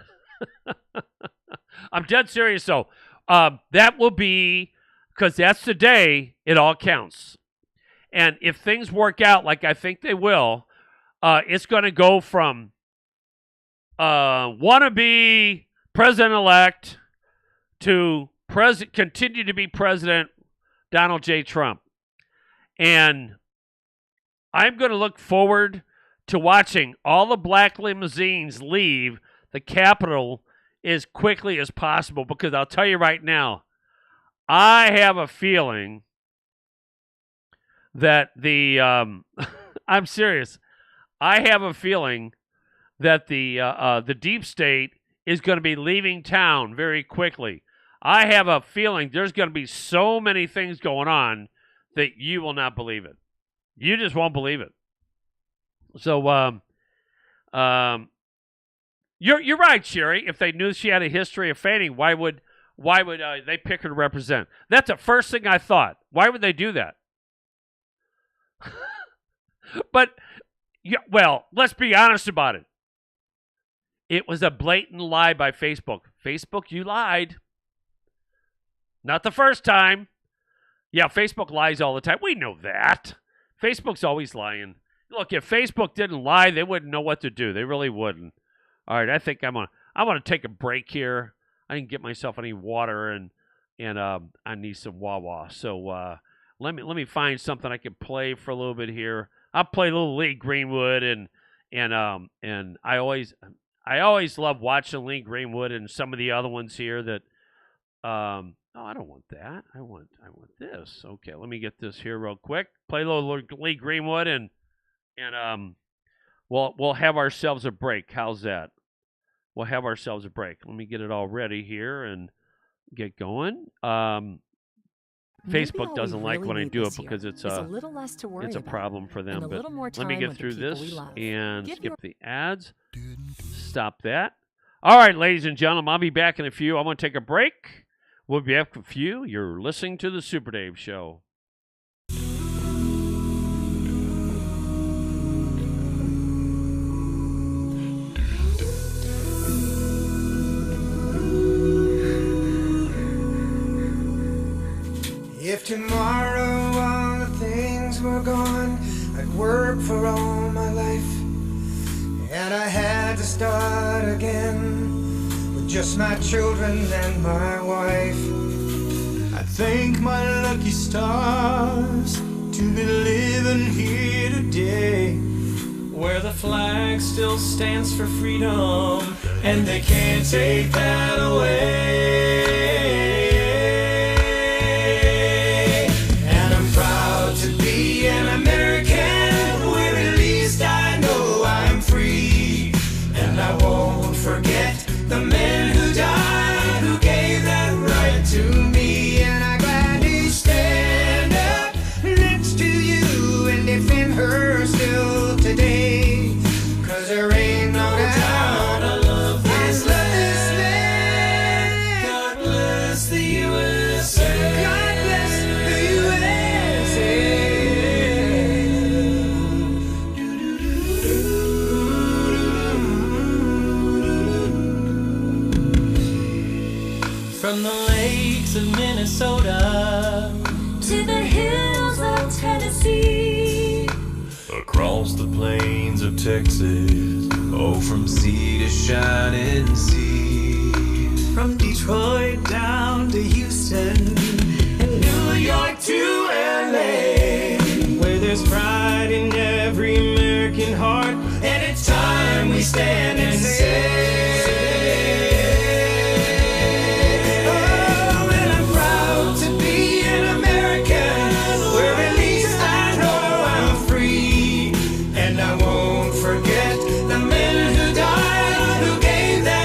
I'm dead serious, though. That will be, because that's the day it all counts. And if things work out like I think they will, it's going to go from wannabe president-elect to continue to be President Donald J. Trump. And I'm going to look forward to watching all the black limousines leave the Capitol as quickly as possible, because I'll tell you right now, I have a feeling that I'm serious. I have a feeling that the deep state is going to be leaving town very quickly. I have a feeling there's going to be so many things going on that you will not believe it. You just won't believe it. So, you're right, Sherry. If they knew she had a history of fainting, why would they pick her to represent? That's the first thing I thought. Why would they do that? But, well, let's be honest about it. It was a blatant lie by Facebook. Facebook, you lied. Not the first time. Yeah, Facebook lies all the time. We know that. Facebook's always lying. Look, if Facebook didn't lie, they wouldn't know what to do. They really wouldn't. All right, I think I'm gonna take a break here. I didn't get myself any water, and I need some Wawa. So let me find something I can play for a little bit here. I'll play a little Lee Greenwood, and I always love watching Lee Greenwood and some of the other ones here that oh, I don't want that. I want this. Okay, let me get this here real quick. Play a little Lee Greenwood, and we'll have ourselves a break. How's that? We'll have ourselves a break. Let me get it all ready here and get going. Facebook doesn't like when I do it because it's a little less to worry about. Problem for them. But let me get through this and skip the ads. Stop that. All right, ladies and gentlemen, I'll be back in a few. I'm going to take a break. We'll be back with you. You're listening to the Super Dave Show. If tomorrow all the things were gone, I'd work for all my life, and I had to start again with just my children and my wife. I thank my lucky stars to be living here today, where the flag still stands for freedom, and they can't take that away. Forget the men who died, who gave that right to me, and I'm glad to stand up next to you and defend her still today, 'cause there ain't no doubt I love this land. God bless the USA. God bless the USA. From the lakes of Minnesota to the hills of Tennessee, across the plains of Texas, oh, from sea to shining sea, from Detroit down to Houston and New York to LA, where there's pride in every American heart, and it's time we stand and say, forget the men who died, who gave that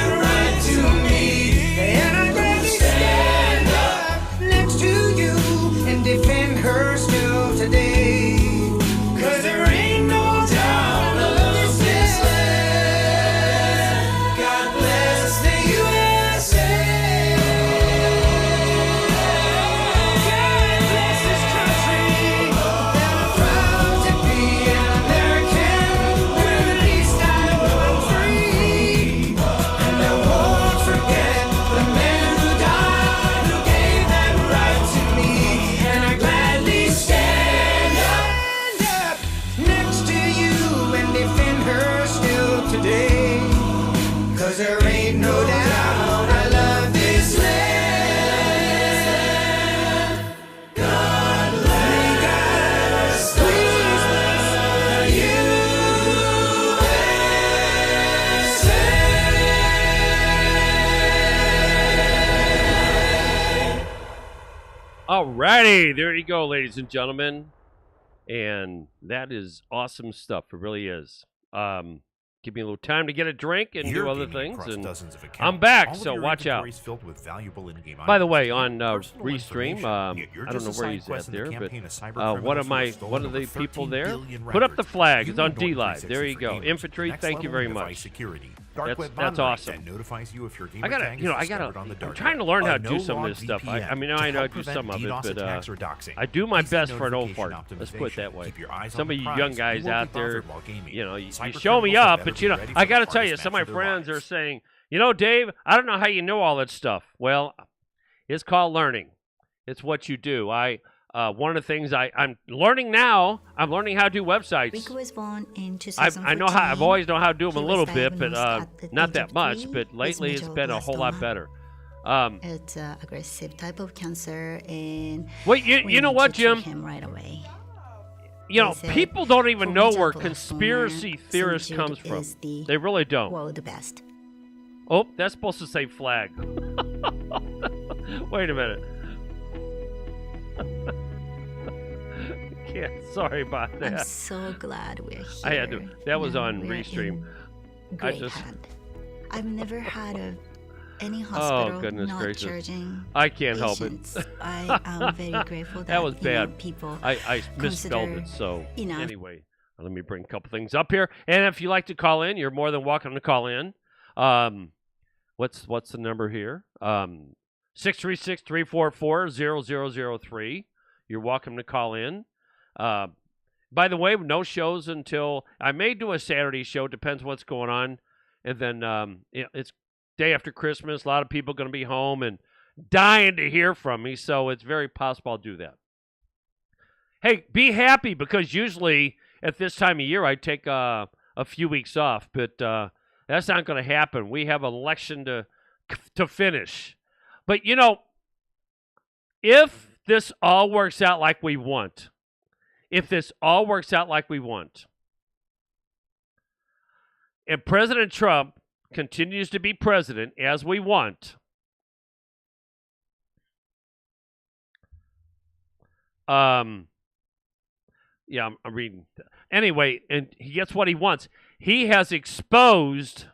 'cause there ain't no doubt I love this land. God bless, please bless the USA. Alrighty, there you go, ladies and gentlemen. And that is awesome stuff. It really is. Give me a little time to get a drink and do other things. And I'm back, so watch out. By the way, on Restream, I don't know where he's at there, but one of the people there put up the flag. It's on D-Live. There you go. Infantry, thank you very much. That's awesome. I'm trying to learn how to do some of this stuff. I mean, I know I do some of it, but I do my best for an old fart. Let's put it that way. Some of you young guys out there, you show me up, but I got to tell you, some of my friends are saying, Dave, I don't know how you know all that stuff. Well, it's called learning. It's what you do. One of the things I'm learning now, I'm learning how to do websites. Rico was born in 2014. I've always known how to do them a little bit, but at the not age that of much. 3 But lately, with it's been a whole lot medulloblastoma. better. It's an aggressive type of cancer, and Well, we you know need what, to treat Jim? him right away. You know, They said, people don't even for know where medulloblastoma, conspiracy theorists St. comes Jude from. is the, They really don't. well, the best. Oh, that's supposed to say flag. Wait a minute. Yeah, sorry about I'm that. so glad we're here. I had to. That was on We're Restream. in great just- hand. I've never had any hospital goodness not gracious. charging I can't help it. patients. I am very grateful that, That was bad. People I misspelled it. consider, So you know. anyway, let me bring a couple things up here. And if you like to call in, you're more than welcome to call in. What's the number here? 636-344-0003. You're welcome to call in. By the way, no shows until I may do a Saturday show. Depends what's going on. And then it's day after Christmas. A lot of people going to be home and dying to hear from me. So it's very possible I'll do that. Hey, be happy, because usually at this time of year I take a few weeks off, but that's not going to happen. We have an election to finish. But if this all works out like we want, and President Trump continues to be president as we want, I'm reading. Anyway, and he gets what he wants. He has exposed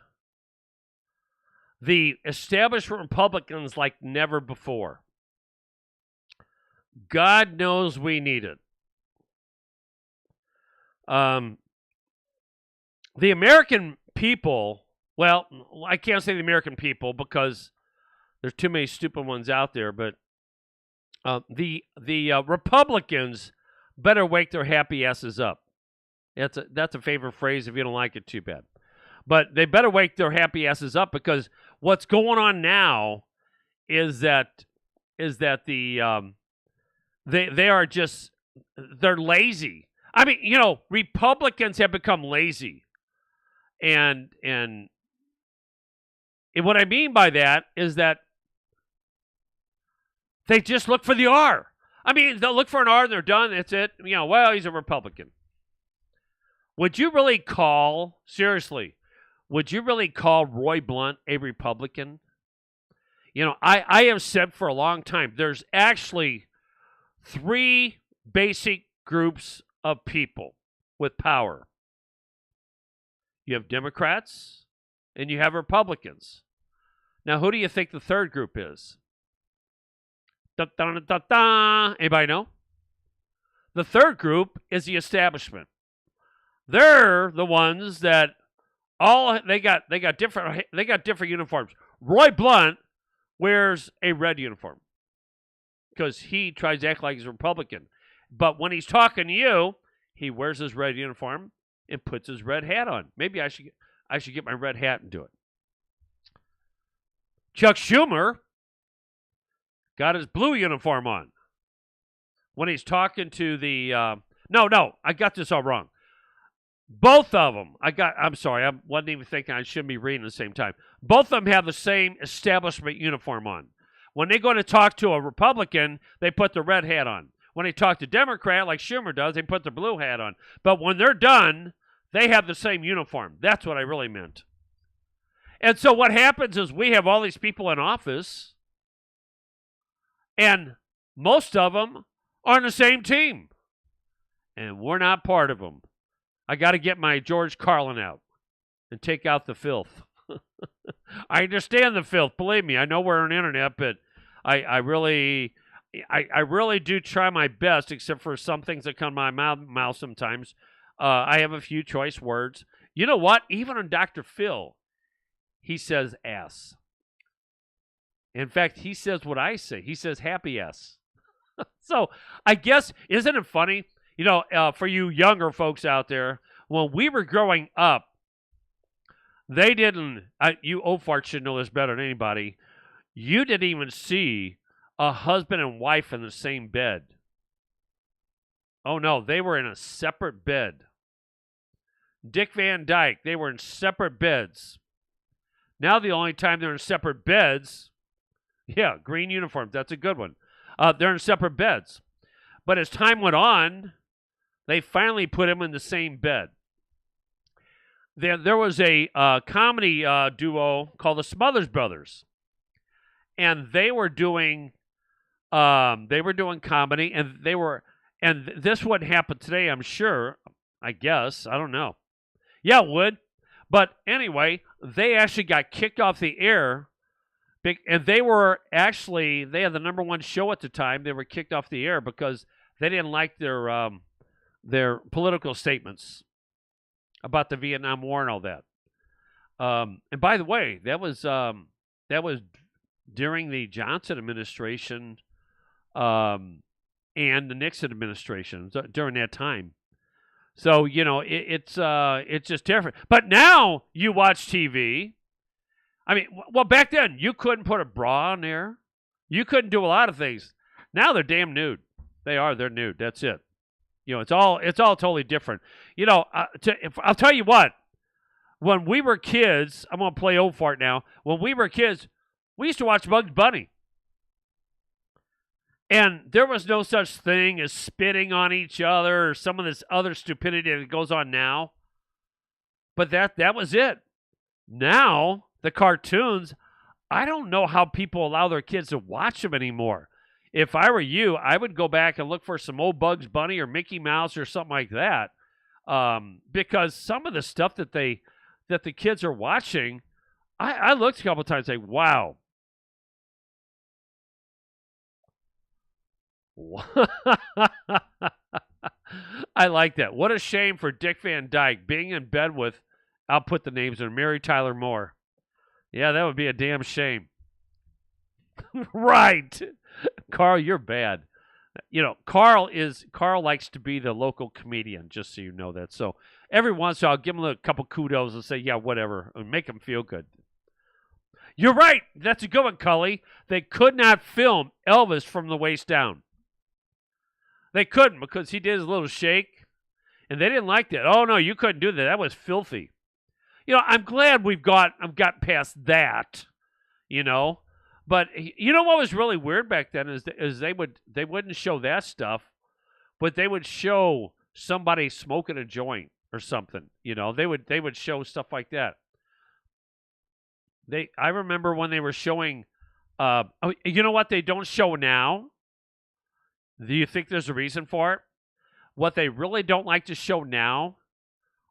the establishment Republicans like never before. God knows we need it. The American people, well, I can't say the American people because there's too many stupid ones out there, but the Republicans better wake their happy asses up. That's a favorite phrase if you don't like it, too bad. But they better wake their happy asses up, because what's going on now is that they are just, they're lazy. I mean, Republicans have become lazy. And what I mean by that is that they just look for the R. I mean, they'll look for an R and they're done. That's it. Well, he's a Republican. Would you really call Roy Blunt a Republican? I have said for a long time, there's actually 3 basic groups of people with power. You have Democrats and you have Republicans. Now, who do you think the third group is? Anybody know? The third group is the establishment. They're the ones that they got different uniforms. Roy Blunt wears a red uniform because he tries to act like he's a Republican. But when he's talking to you, he wears his red uniform and puts his red hat on. Maybe I should get my red hat and do it. Chuck Schumer got his blue uniform on when he's talking to the no, I got this all wrong. Both of them. I'm sorry. I wasn't even thinking I shouldn't be reading at the same time. Both of them have the same establishment uniform on. When they go to talk to a Republican, they put the red hat on. When they talk to Democrat, like Schumer does, they put the blue hat on. But when they're done, they have the same uniform. That's what I really meant. And so what happens is we have all these people in office, and most of them are on the same team. And we're not part of them. I got to get my George Carlin out and take out the filth. I understand the filth. Believe me, I know we're on the internet, but I really do try my best, except for some things that come to my mouth sometimes. I have a few choice words. You know what? Even on Dr. Phil, he says ass. In fact, he says what I say. He says happy ass. So I guess, isn't it funny? You know, for you younger folks out there, when we were growing up, they didn't, you old farts should know this better than anybody, you didn't even see a husband and wife in the same bed. Oh, no, they were in a separate bed. Dick Van Dyke, they were in separate beds. Now the only time they're in separate beds, yeah, green uniforms, that's a good one. They're in separate beds. But as time went on, they finally put them in the same bed. There was a comedy duo called the Smothers Brothers, and they were doing comedy, and this wouldn't happen today, I'm sure. I guess, I don't know. Yeah, it would. But anyway, they actually got kicked off the air, and they had the number one show at the time. They were kicked off the air because they didn't like their political statements about the Vietnam War and all that. And by the way, that was during the Johnson administration and the Nixon administration during that time. So, you know, it's just different. But now you watch TV. I mean, well, back then you couldn't put a bra on there. You couldn't do a lot of things. Now they're damn nude. They're nude. That's it. You know, it's all totally different. You know, I'll tell you what. When we were kids, I'm going to play old fart now. When we were kids, we used to watch Bugs Bunny. And there was no such thing as spitting on each other or some of this other stupidity that goes on now. But that was it. Now, the cartoons, I don't know how people allow their kids to watch them anymore. If I were you, I would go back and look for some old Bugs Bunny or Mickey Mouse or something like that, because some of the stuff that the kids are watching, I looked a couple of times and say, wow. I like that. What a shame for Dick Van Dyke being in bed with, I'll put the names in, Mary Tyler Moore. Yeah, that would be a damn shame. Right. Carl, you're bad. You know, Carl likes to be the local comedian, just so you know that. So every once in a while, I'll give him a couple kudos and say, yeah, whatever, and make him feel good. You're right. That's a good one, Cully. They could not film Elvis from the waist down. They couldn't because he did his little shake, and they didn't like that. Oh, no, you couldn't do that. That was filthy. You know, I'm glad I've got past that, you know. But you know what was really weird back then is they wouldn't show that stuff, but they would show somebody smoking a joint or something. You know, they would show stuff like that. I remember when they were showing. You know what they don't show now? Do you think there's a reason for it? What they really don't like to show now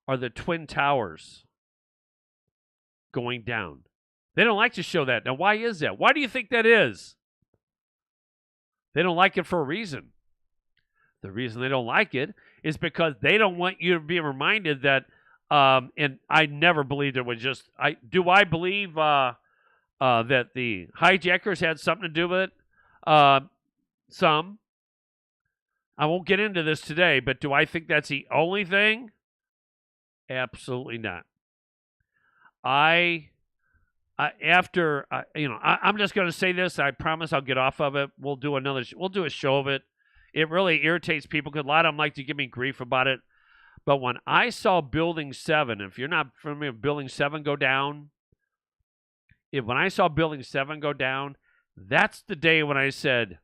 are the Twin Towers going down. They don't like to show that. Now, why is that? Why do you think that is? They don't like it for a reason. The reason they don't like it is because they don't want you to be reminded that, and I never believed it was just, I believe that the hijackers had something to do with it? Some. I won't get into this today, but do I think that's the only thing? Absolutely not. I'm just going to say this. I promise I'll get off of it. We'll do a show of it. It really irritates people because a lot of them like to give me grief about it. But when I saw Building 7, if you're not familiar with Building 7 go down, when I saw Building 7 go down, that's the day when I said,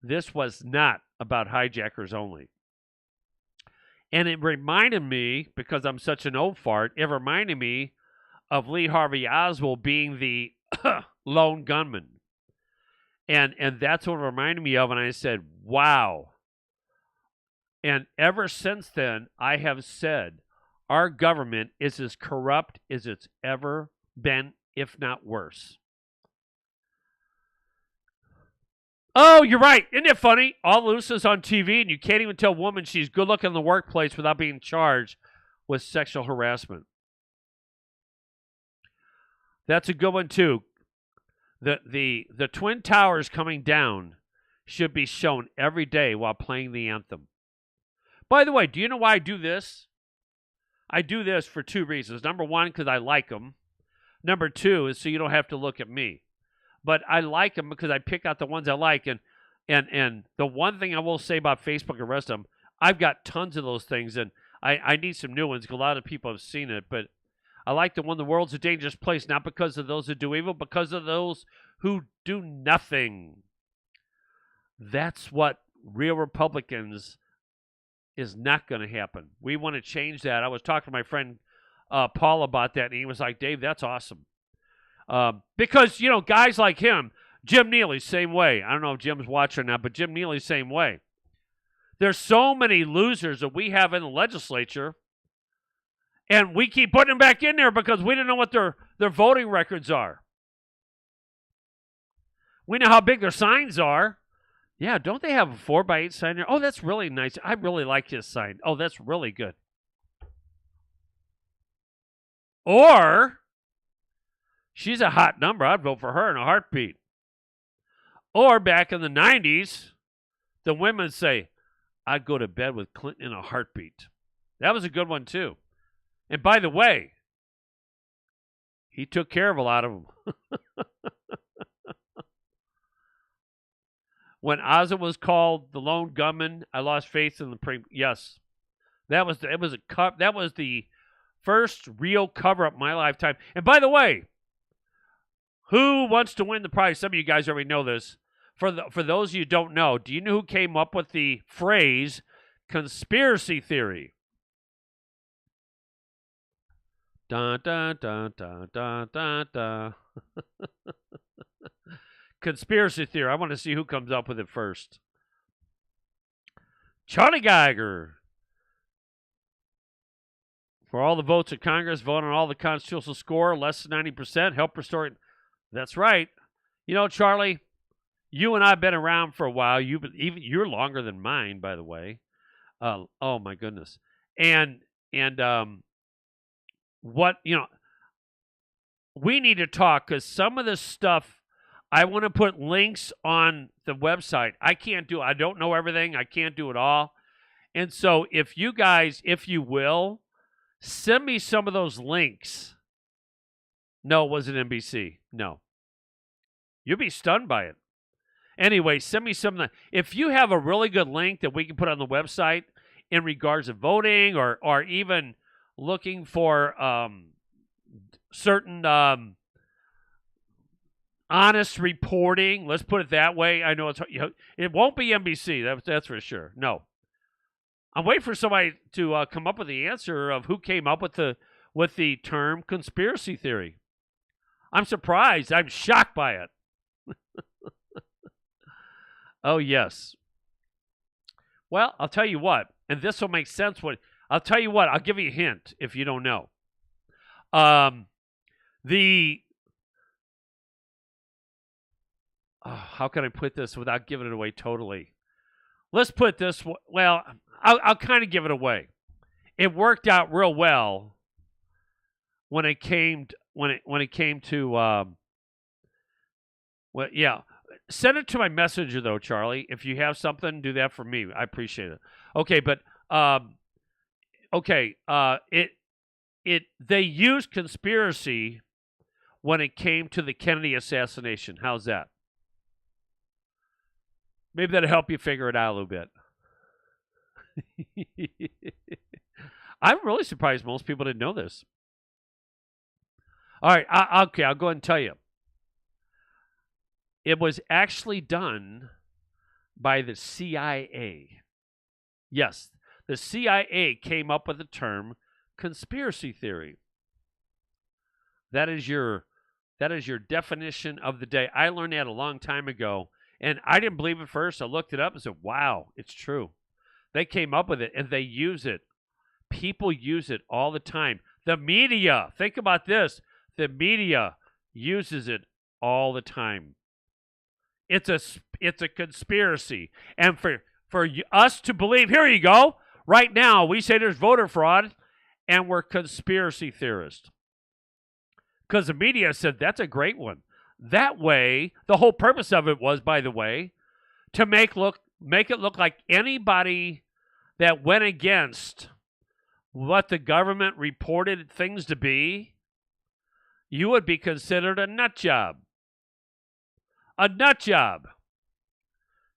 this was not about hijackers only. And it reminded me, because I'm such an old fart, it reminded me of Lee Harvey Oswald being the lone gunman. And that's what it reminded me of, and I said, wow. And ever since then, I have said, our government is as corrupt as it's ever been, if not worse. Oh, you're right. Isn't it funny? All loose is on TV, and you can't even tell a woman she's good looking in the workplace without being charged with sexual harassment. That's a good one, too. The Twin Towers coming down should be shown every day while playing the anthem. By the way, do you know why I do this? I do this for two reasons. Number one, because I like them. Number two is so you don't have to look at me. But I like them because I pick out the ones I like. And the one thing I will say about Facebook and the rest of them, I've got tons of those things, and I need some new ones because a lot of people have seen it. But I like the one, the world's a dangerous place, not because of those who do evil, because of those who do nothing. That's what real Republicans is not going to happen. We want to change that. I was talking to my friend Paul about that, and he was like, Dave, that's awesome. Because, you know, guys like him, Jim Neely, same way. I don't know if Jim's watching now, but Jim Neely, same way. There's so many losers that we have in the legislature, and we keep putting them back in there because we don't know what their voting records are. We know how big their signs are. Yeah, don't they have a 4x8 sign there? Oh, that's really nice. I really like his sign. Oh, that's really good. Or, she's a hot number. I'd vote for her in a heartbeat. Or back in the 90s, the women say, I'd go to bed with Clinton in a heartbeat. That was a good one, too. And by the way, he took care of a lot of them. When Oswald was called the lone gunman, I lost faith in the yes, that was the first real cover up in my lifetime. And by the way, who wants to win the prize? Some of you guys already know this. For those of you who don't know, do you know who came up with the phrase conspiracy theory? Dun, dun, dun, dun, dun, dun, dun. Conspiracy theory. I want to see who comes up with it first. Charlie Geiger. For all the votes of Congress, vote on all the constitutional score, less than 90%, help restore it. That's right. You know, Charlie, you and I have been around for a while. You're longer than mine, by the way. Oh my goodness. And what, you know, we need to talk because some of this stuff, I want to put links on the website. I don't know everything. I can't do it all. And so if you guys, if you will, send me some of those links. No, it wasn't NBC. No. You'll be stunned by it. Anyway, send me some. If you have a really good link that we can put on the website in regards to voting or even looking for certain honest reporting, let's put it that way. I know it won't be NBC. That's for sure. No. I'm waiting for somebody to come up with the answer of who came up with the term conspiracy theory. I'm surprised. I'm shocked by it. Oh, yes. Well, I'll tell you what, and this will make sense. I'll tell you what, I'll give you a hint if you don't know. How can I put this without giving it away totally? Let's put this, well, I'll kind of give it away. It worked out real well when it came to well, yeah. Send it to my messenger though, Charlie. If you have something, do that for me. I appreciate it. Okay, but they used conspiracy when it came to the Kennedy assassination. How's that? Maybe that'll help you figure it out a little bit. I'm really surprised most people didn't know this. All right, okay, I'll go ahead and tell you. It was actually done by the CIA. Yes, the CIA came up with the term conspiracy theory. That is your definition of the day. I learned that a long time ago, and I didn't believe it first. I looked it up and said, wow, it's true. They came up with it, and they use it. People use it all the time. The media, think about this. The media uses it all the time. It's a conspiracy. And for us to believe, here you go. Right now, we say there's voter fraud, and we're conspiracy theorists. Because the media said that's a great one. That way, the whole purpose of it was, by the way, to make it look like anybody that went against what the government reported things to be, you would be considered a nut job. A nut job.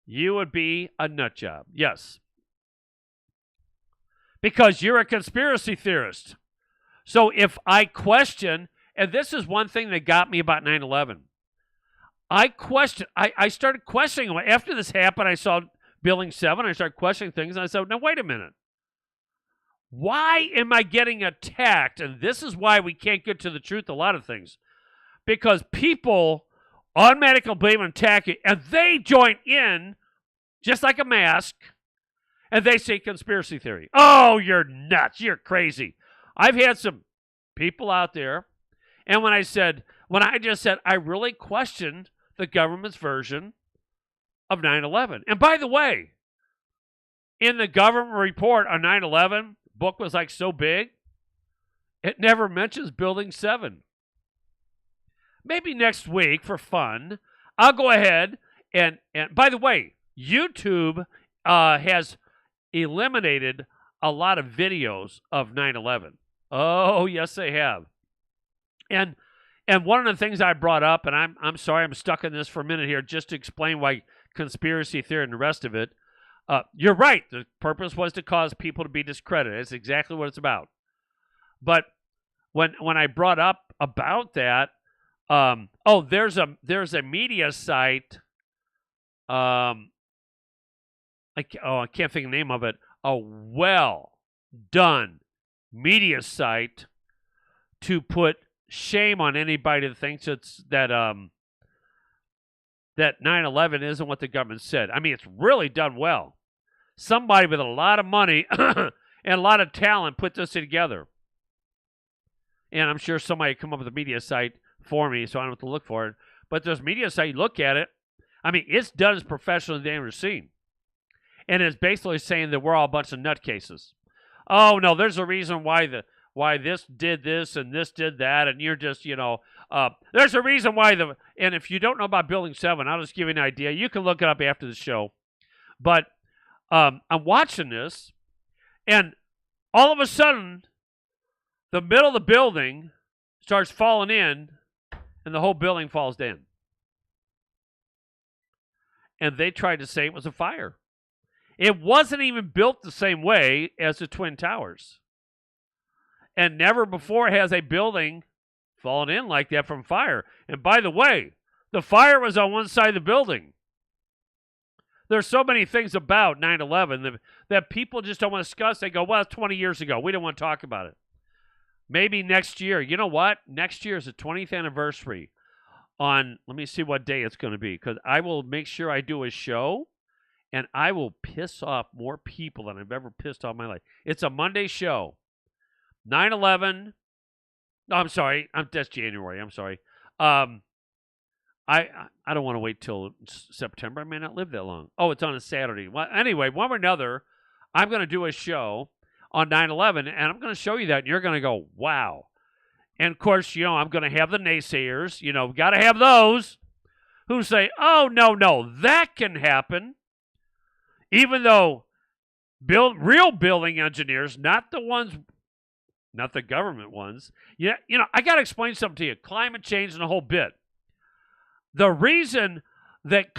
You would be a nut job. Yes. Because you're a conspiracy theorist. So if I question, and this is one thing that got me about 9/11. I started questioning. After this happened, I saw Building 7. I started questioning things, and I said, now, wait a minute. Why am I getting attacked? And this is why we can't get to the truth a lot of things. Because people automatically blame and attack you, and they join in, just like a mask, and they say conspiracy theory. Oh, you're nuts. You're crazy. I've had some people out there, and when I just said I really questioned the government's version of 9/11. And by the way, in the government report on 9/11, book was like so big, it never mentions Building 7. Maybe next week for fun, I'll go ahead and by the way, YouTube has eliminated a lot of videos of 9/11. Oh, yes, they have. And one of the things I brought up, and I'm sorry I'm stuck in this for a minute here, just to explain why conspiracy theory and the rest of it. You're right. The purpose was to cause people to be discredited. That's exactly what it's about. But when I brought up about that, there's a media site. I can't think of the name of it. A well done media site to put shame on anybody that thinks that 9/11 isn't what the government said. I mean, it's really done well. Somebody with a lot of money and a lot of talent put this together. And I'm sure somebody come up with a media site for me, so I don't have to look for it. But there's a media site, you look at it, I mean, it's done as professional as they've ever seen. And it's basically saying that we're all a bunch of nutcases. Oh, no, there's a reason why this did this and this did that, and you're just, there's a reason why and if you don't know about Building 7, I'll just give you an idea. You can look it up after the show. But I'm watching this, and all of a sudden, the middle of the building starts falling in, and the whole building falls down. And they tried to say it was a fire. It wasn't even built the same way as the Twin Towers. And never before has a building fallen in like that from fire. And by the way, the fire was on one side of the building. There's so many things about 9/11 that people just don't want to discuss. They go, well, it's 20 years ago. We don't want to talk about it. Maybe next year. You know what? Next year is the 20th anniversary on, let me see what day it's going to be, because I will make sure I do a show, and I will piss off more people than I've ever pissed off in my life. It's a Monday show. 9/11. No, I'm sorry. That's January. I'm sorry. I don't want to wait till September. I may not live that long. Oh, it's on a Saturday. Well, anyway, one way or another, I'm going to do a show on 9/11, and I'm going to show you that, and you're going to go, wow. And, of course, I'm going to have the naysayers. Got to have those who say, oh, no, that can happen. Even though real building engineers, not the government ones. I got to explain something to you. Climate change and the whole bit. The reason that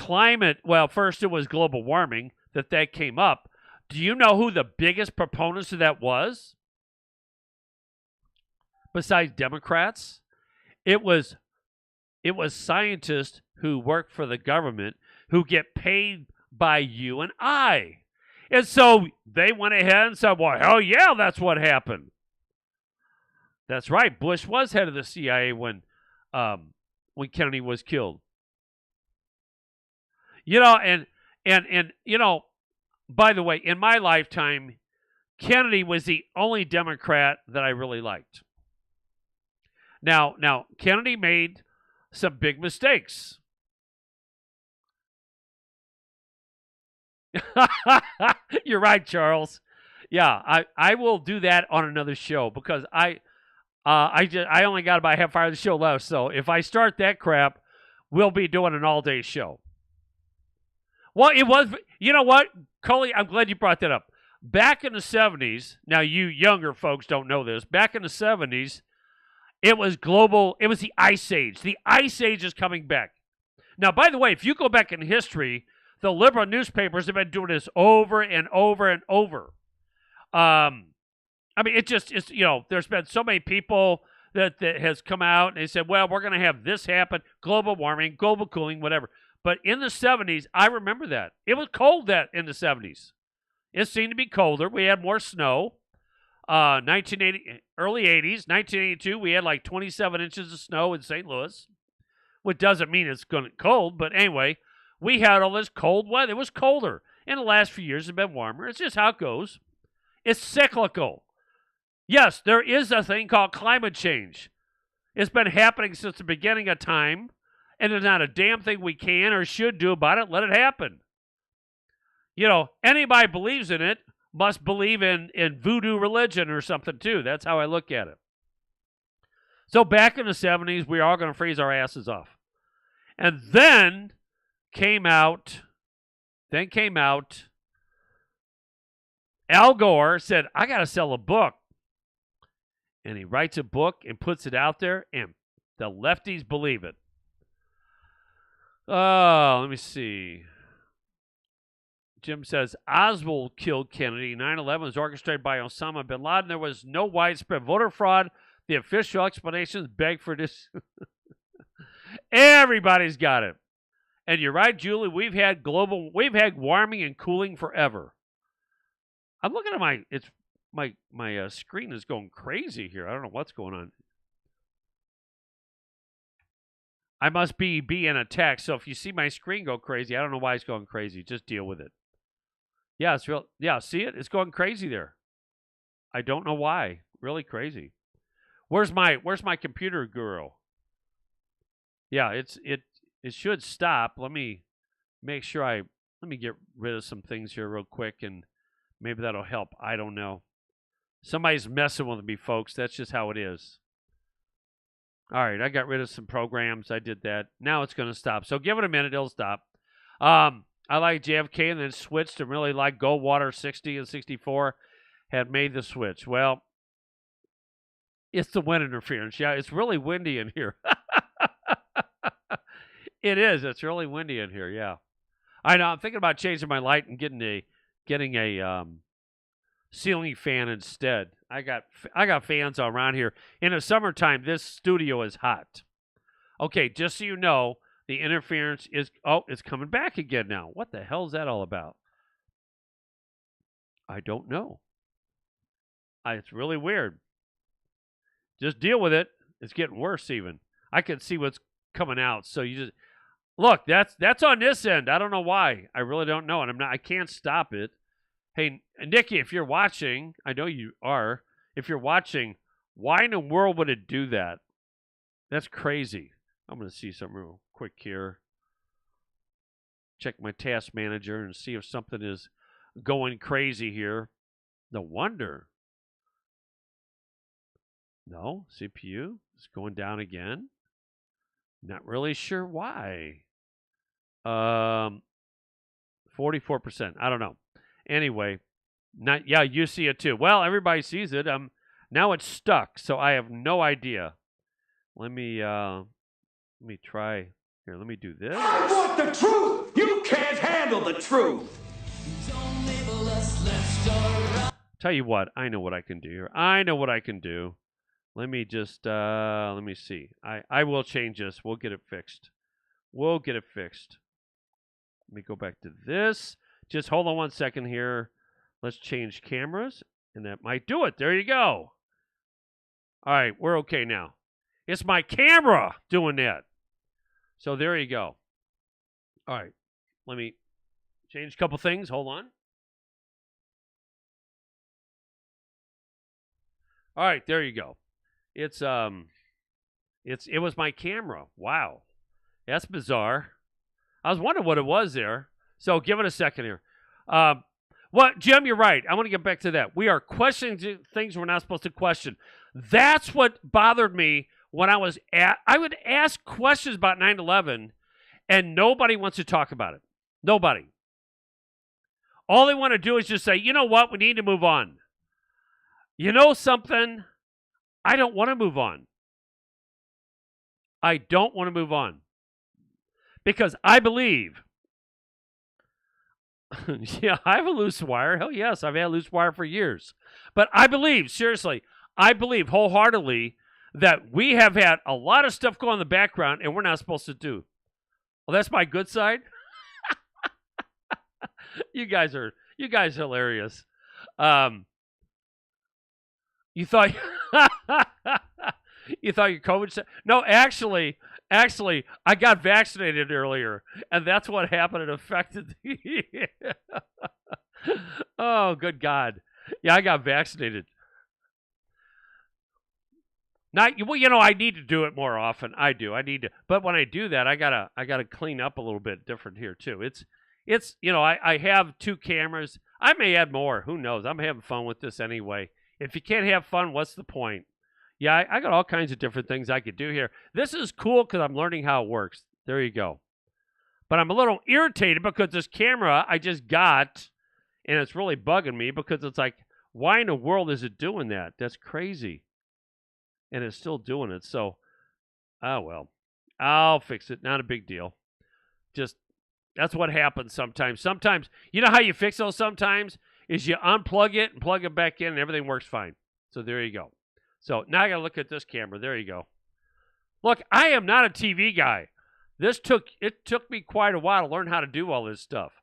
first it was global warming that came up. Do you know who the biggest proponents of that was? besides Democrats. It was scientists who work for the government who get paid by you and I. And so they went ahead and said, well, hell yeah, that's what happened. That's right. Bush was head of the CIA when Kennedy was killed. You know, and you know, by the way, in my lifetime, Kennedy was the only Democrat that I really liked. Now Kennedy made some big mistakes. You're right, Charles. Yeah, I will do that on another show because I only got about half hour of the show left. So if I start that crap, we'll be doing an all-day show. Well, it was, you know what, Coley, I'm glad you brought that up. Back in the 70s, now you younger folks don't know this, back in the 70s, it was the Ice Age. The Ice Age is coming back. Now, by the way, if you go back in history, the liberal newspapers have been doing this over and over and over. I mean, it's you know, there's been so many people that has come out and they said, well, we're going to have this happen, global warming, global cooling, whatever. But in the 70s, I remember that. It was cold in the 70s. It seemed to be colder. We had more snow. 1980, early 80s, 1982, we had like 27 inches of snow in St. Louis, which doesn't mean it's going to cold, but anyway, we had all this cold weather. It was colder. In the last few years, it's been warmer. It's just how it goes. It's cyclical. Yes, there is a thing called climate change. It's been happening since the beginning of time, and there's not a damn thing we can or should do about it. Let it happen. You know, anybody believes in it must believe in voodoo religion or something too. That's how I look at it. So back in the 70s, we were all going to freeze our asses off. And then came out, Al Gore said, I got to sell a book. And he writes a book and puts it out there, and the lefties believe it. Oh, let me see. Jim says, Oswald killed Kennedy. 9/11 was orchestrated by Osama bin Laden. There was no widespread voter fraud. The official explanations beg for this. Everybody's got it. And you're right, Julie. We've had warming and cooling forever. I'm looking at my screen is going crazy here. I don't know what's going on. I must be in a text. So if you see my screen go crazy, I don't know why it's going crazy. Just deal with it. Yeah, it's real. Yeah, see it? It's going crazy there. I don't know why. Really crazy. Where's my computer guru? Yeah, it should stop. Let me make sure let me get rid of some things here real quick, and maybe that'll help. I don't know. Somebody's messing with me, folks. That's just how it is. All right, I got rid of some programs. I did that. Now it's going to stop. So give it a minute. It'll stop. I like JFK and then switched to really like Goldwater 60 and 64 had made the switch. Well, it's the wind interference. Yeah, it's really windy in here. It is. It's really windy in here. Yeah, I know. I'm thinking about changing my light and getting a ceiling fan instead. I got fans all around here. In the summertime, this studio is hot. Okay, just so you know, the interference it's coming back again now. What the hell is that all about? I don't know. It's really weird. Just deal with it. It's getting worse even. I can see what's coming out. So you just look, that's on this end. I don't know why. I really don't know. And I can't stop it. Hey, Nikki, if you're watching, I know you are. If you're watching, why in the world would it do that? That's crazy. I'm going to see something real quick here. Check my task manager and see if something is going crazy here. No wonder. No, CPU is going down again. Not really sure why. 44%. I don't know. Anyway, you see it too. Well, everybody sees it. Now it's stuck, so I have no idea. Let me try here. Let me do this. I want the truth. You can't handle the truth. Don't label us left or right. Tell you what, I know what I can do here. I know what I can do. Let me just let me see. I will change this. We'll get it fixed. We'll get it fixed. Let me go back to this. Just hold on one second here. Let's change cameras, and that might do it. There you go. All right, we're okay now. It's my camera doing that. So there you go. All right, let me change a couple things. Hold on. All right, there you go. It was my camera. Wow, that's bizarre. I was wondering what it was there. So give it a second here. What, Jim? You're right. I want to get back to that. We are questioning things we're not supposed to question. That's what bothered me when I was at. I would ask questions about 9/11, and nobody wants to talk about it. Nobody. All they want to do is just say, you know what? We need to move on. You know something? I don't want to move on. I don't want to move on. Because I believe, yeah, I have a loose wire. Hell yes, I've had a loose wire for years. But I believe, seriously, I believe wholeheartedly that we have had a lot of stuff go on in the background and we're not supposed to do. Well, that's my good side. You guys are hilarious. You thought you thought your COVID? No, actually, I got vaccinated earlier, and that's what happened. It affected me. Oh, good God! Yeah, I got vaccinated. Not well, I need to do it more often. I do. I need to, but when I do that, I gotta clean up a little bit different here too. It's I have 2 cameras. I may add more. Who knows? I'm having fun with this anyway. If you can't have fun, what's the point? Yeah, I got all kinds of different things I could do here. This is cool because I'm learning how it works. There you go. But I'm a little irritated because this camera I just got, and it's really bugging me because it's like, why in the world is it doing that? That's crazy. And it's still doing it. So, oh well. I'll fix it. Not a big deal. Just, that's what happens sometimes. Sometimes, you know how you fix those sometimes? Is you unplug it and plug it back in and everything works fine. So there you go. So now I got to look at this camera. There you go. Look, I am not a TV guy. It took me quite a while to learn how to do all this stuff.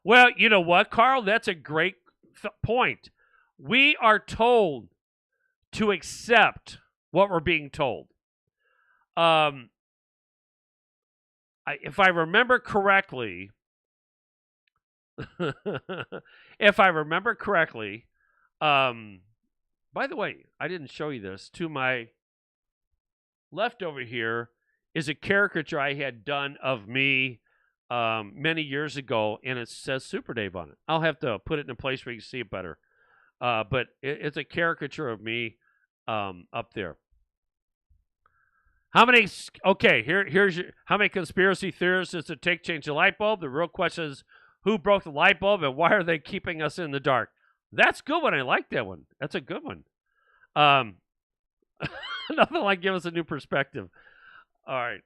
Well, you know what, Carl? That's a great point. We are told to accept what we're being told. If I remember correctly, by the way, I didn't show you this. To my left over here is a caricature I had done of me many years ago, and it says Super Dave on it. I'll have to put it in a place where you can see it better. But it's a caricature of me up there. How many? Okay, here's how many conspiracy theorists does it take to change the light bulb? The real question is, who broke the light bulb, and why are they keeping us in the dark? That's a good one. I like that one. That's a good one. Nothing like give us a new perspective. All right,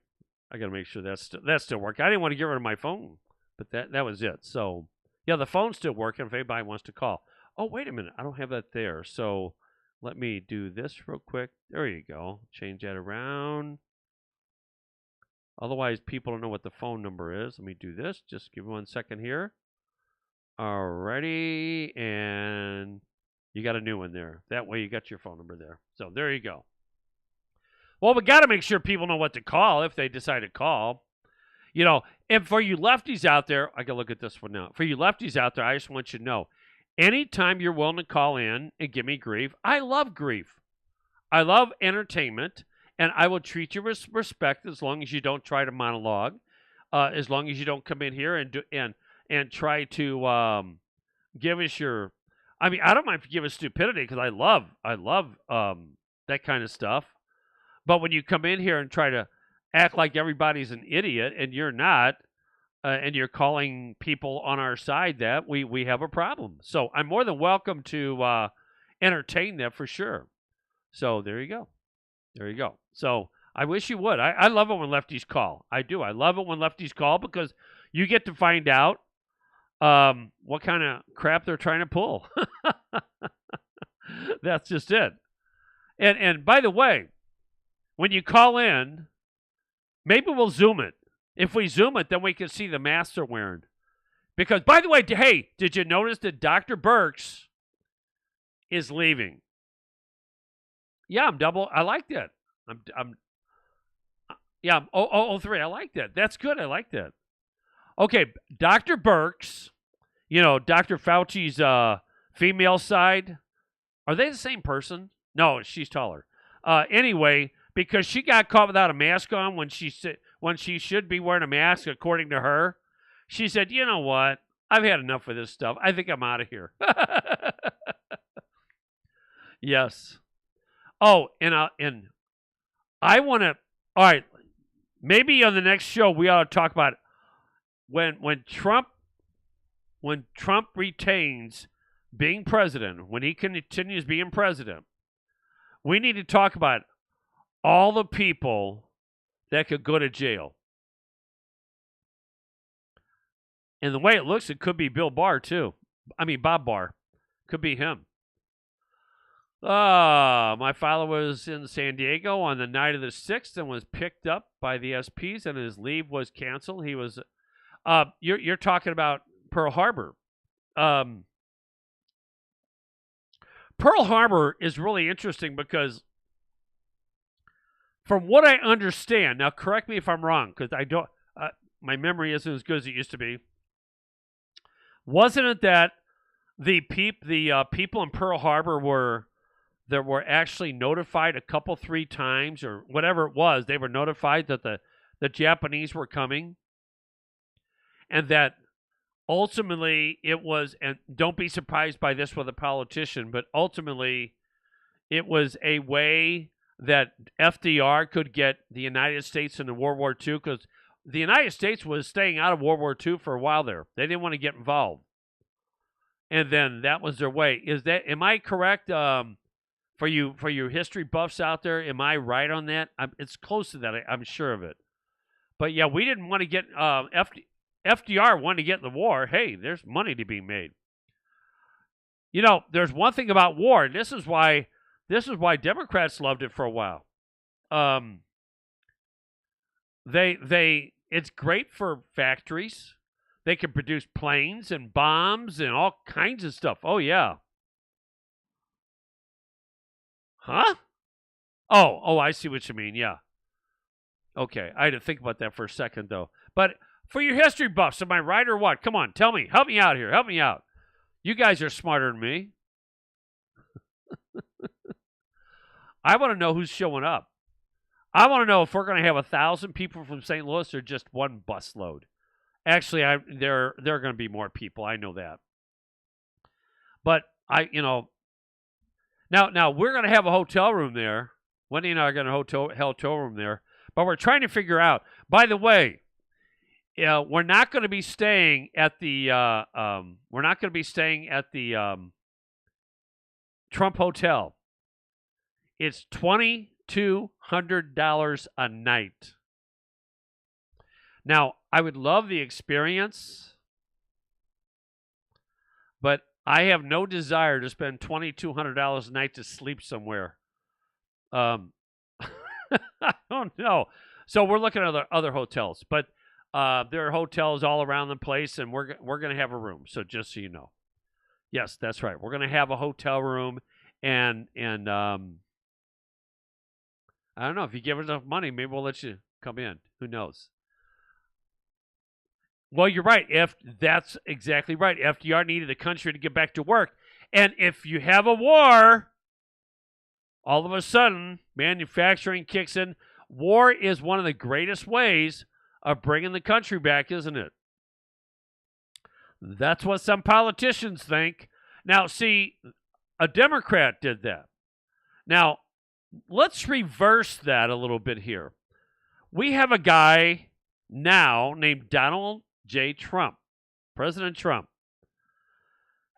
I got to make sure that's still working. I didn't want to get rid of my phone, but that was it. So yeah, the phone's still working if anybody wants to call. Oh, wait a minute, I don't have that there. So let me do this real quick. There you go. Change that around. Otherwise, people don't know what the phone number is. Let me do this. Just give me 1 second here. Alrighty, and you got a new one there. That way you got your phone number there. So there you go. Well, we got to make sure people know what to call if they decide to call. And for you lefties out there, I got to look at this one now. For you lefties out there, I just want you to know, anytime you're willing to call in and give me grief, I love grief. I love entertainment, and I will treat you with respect as long as you don't try to monologue, as long as you don't come in here and try to give us your. I mean, I don't mind if you give us stupidity because I love that kind of stuff. But when you come in here and try to act like everybody's an idiot and you're not, and you're calling people on our side, that we have a problem. So I'm more than welcome to entertain that for sure. So there you go. There you go. So I wish you would. I love it when lefties call. I do. I love it when lefties call because you get to find out what kind of crap they're trying to pull. That's just it. And by the way, when you call in, maybe we'll Zoom it. If we Zoom it, then we can see the masks they're wearing. Because, by the way, hey, did you notice that Dr. Burks is leaving? Yeah, I like that. I'm 003. I like that. That's good. I like that. Okay, Dr. Burks, Dr. Fauci's female side, are they the same person? No, she's taller. Anyway, because she got caught without a mask on when she should be wearing a mask, according to her, she said, "You know what? I've had enough of this stuff. I think I'm out of here." Yes. Oh, and I want to. All right, maybe on the next show we ought to talk about when Trump retains being president, when he continues being president, we need to talk about all the people that could go to jail. And the way it looks, it could be Bill Barr, too. I mean, Bob Barr. Could be him. My father was in San Diego on the night of the 6th and was picked up by the SPs, and his leave was canceled. He was... You're talking about Pearl Harbor. Pearl Harbor is really interesting because from what I understand, now correct me if I'm wrong, because I don't, my memory isn't as good as it used to be. Wasn't it that the people in Pearl Harbor were actually notified three times or whatever it was? They were notified that the Japanese were coming, and that ultimately it was, and don't be surprised by this with a politician, but ultimately it was a way that FDR could get the United States into World War II, because the United States was staying out of World War II for a while there. They didn't want to get involved. And then that was their way. Am I correct? For your history buffs out there, am I right on that? It's close to that. I'm sure of it. But yeah, we didn't want to get FDR wanted to get in the war. Hey, there's money to be made. There's one thing about war, and this is why Democrats loved it for a while. It's great for factories. They can produce planes and bombs and all kinds of stuff. Oh yeah. Huh? Oh, I see what you mean. Yeah. Okay, I had to think about that for a second though. But for your history buffs, am I right or what? Come on, tell me. Help me out here. Help me out. You guys are smarter than me. I want to know who's showing up. I want to know if we're going to have 1,000 people from St. Louis or just one busload. Actually, there are going to be more people. I know that. But now we're going to have a hotel room there. Wendy and I are going to hotel room there. But we're trying to figure out. By the way, we're not going to be staying at the Trump Hotel. It's $2,200 a night. Now, I would love the experience, but I have no desire to spend $2,200 a night to sleep somewhere. I don't know. So we're looking at other hotels, but there are hotels all around the place, and we're going to have a room. So just so you know, yes, that's right. We're going to have a hotel room, and I don't know, if you give us enough money, maybe we'll let you come in. Who knows? Well, you're right. That's exactly right. FDR needed the country to get back to work. And if you have a war, all of a sudden, manufacturing kicks in. War is one of the greatest ways of bringing the country back, isn't it? That's what some politicians think. Now, see, a Democrat did that. Now, let's reverse that a little bit here. We have a guy now named Donald J. Trump, President Trump.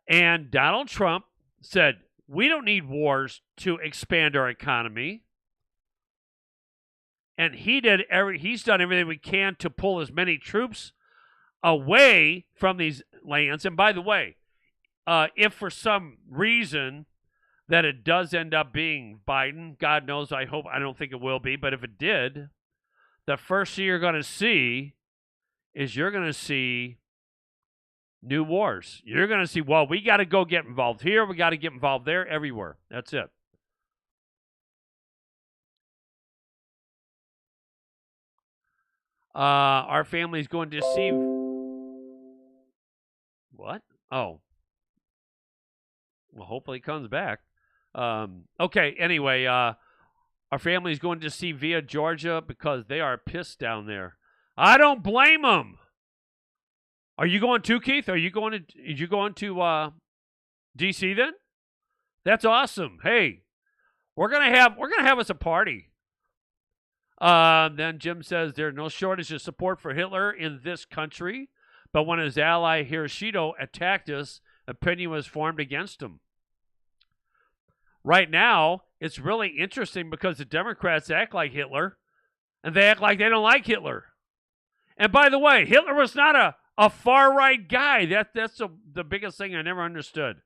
And Donald Trump said, we don't need wars to expand our economy. And he's done everything we can to pull as many troops away from these lands. And by the way, if for some reason that it does end up being Biden. God knows, I don't think it will be, but if it did, the first thing you're going to see is you're going to see new wars. You're going to see, well, we got to go get involved here, we got to get involved there, everywhere. That's it. Our family's going to see. What? Oh. Well, hopefully he comes back. Okay, anyway, our family's going to see Via Georgia because they are pissed down there. I don't blame them. Are you going too, Keith? Are you going to DC then? That's awesome. Hey, we're gonna have us a party. Then Jim says there's no shortage of support for Hitler in this country, but when his ally Hiroshito attacked us, opinion was formed against him. Right now, it's really interesting because the Democrats act like Hitler, and they act like they don't like Hitler. And by the way, Hitler was not a far-right guy. That's the biggest thing I never understood.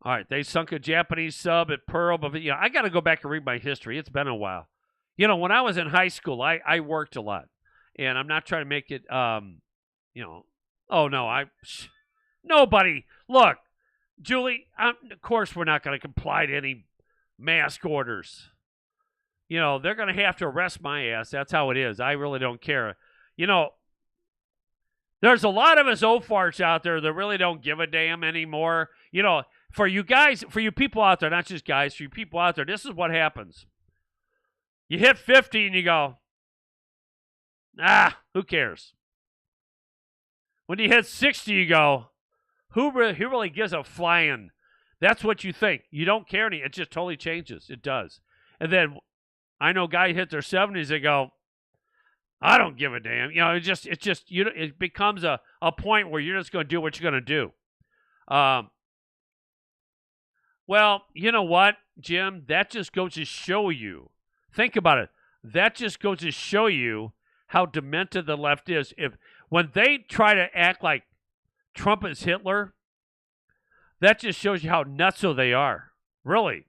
All right, they sunk a Japanese sub at Pearl, but I got to go back and read my history. It's been a while. When I was in high school, I worked a lot, and I'm not trying to make it, oh no, nobody. Look, Julie, of course we're not going to comply to any mask orders. They're going to have to arrest my ass. That's how it is. I really don't care. There's a lot of us old farts out there that really don't give a damn anymore. For you guys, for you people out there, not just guys, for you people out there, this is what happens. You hit 50 and you go, who cares? When you hit 60, you go, who really gives a flying? That's what you think. You don't care any. It just totally changes. It does. And then I know guys hit their 70s, they go, I don't give a damn. It becomes a point where you're just going to do what you're going to do. Well, you know what, Jim? That just goes to show you. Think about it. That just goes to show you how demented the left is. When they try to act like Trump is Hitler, that just shows you how nutso they are. Really.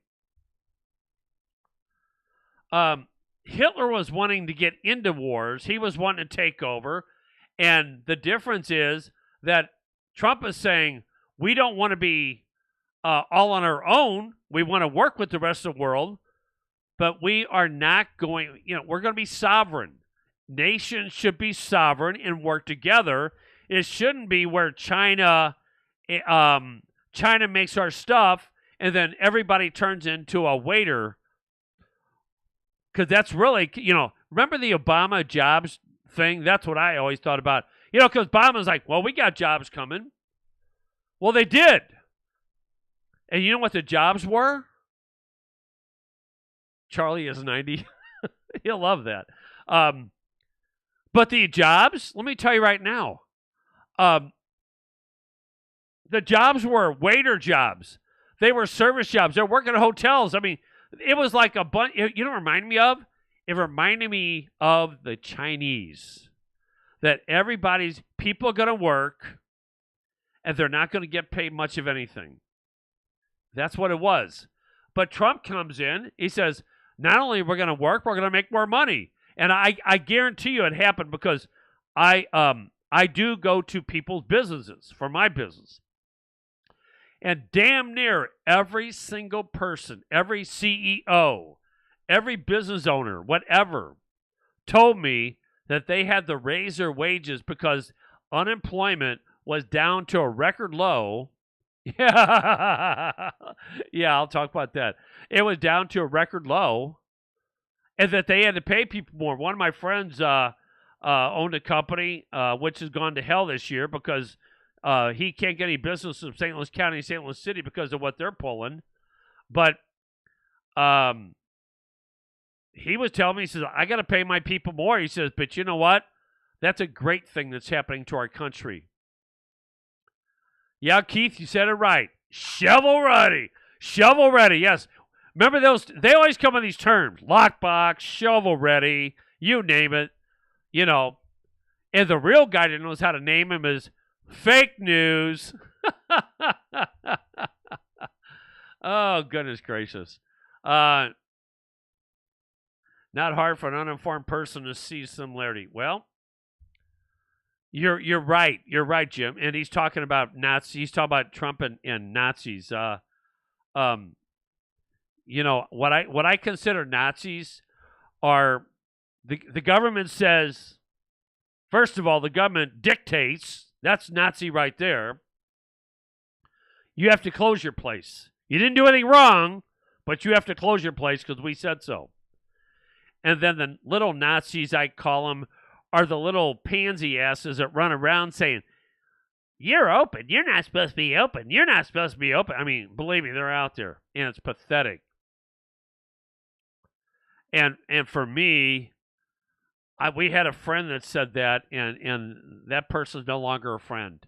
Hitler was wanting to get into wars. He was wanting to take over. And the difference is that Trump is saying, we don't want to be all on our own. We want to work with the rest of the world, but we are not going, we're going to be sovereign. Nations should be sovereign and work together. It shouldn't be where China makes our stuff and then everybody turns into a waiter. Because that's really, remember the Obama jobs thing? That's what I always thought about. Because Obama's like, well, we got jobs coming. Well, they did. And you know what the jobs were? Charlie is 90. He'll love that. But the jobs, let me tell you right now, the jobs were waiter jobs. They were service jobs. They're working at hotels. I mean, it was like a bunch. You know what it reminded me of? It reminded me of the Chinese. That people are going to work, and they're not going to get paid much of anything. That's what it was. But Trump comes in. He says, not only we're going to work, we're going to make more money. And I guarantee you it happened because I do go to people's businesses for my business. And damn near every single person, every CEO, every business owner, whatever, told me that they had to raise their wages because unemployment was down to a record low. Yeah, I'll talk about that. It was down to a record low, and that they had to pay people more. One of my friends owned a company which has gone to hell this year because he can't get any business in St. Louis County, St. Louis City because of what they're pulling. But he was telling me, he says, I got to pay my people more. He says, but you know what? That's a great thing that's happening to our country. Yeah, Keith, you said it right. Shovel ready. Shovel ready, yes. Remember those? They always come in these terms. Lockbox, shovel ready, you name it. And the real guy that knows how to name him is Fake news. Oh, goodness gracious. Not hard for an uninformed person to see similarity. Well, you're right. You're right, Jim. And he's talking about Nazis. He's talking about Trump and Nazis. You know, what I consider Nazis are the government says, first of all, the government dictates. That's Nazi right there. You have to close your place. You didn't do anything wrong, but you have to close your place because we said so. And then the little Nazis, I call them, are the little pansy asses that run around saying, you're open. You're not supposed to be open. You're not supposed to be open. I mean, believe me, they're out there, and it's pathetic. And for me, we had a friend that said that, and that person's no longer a friend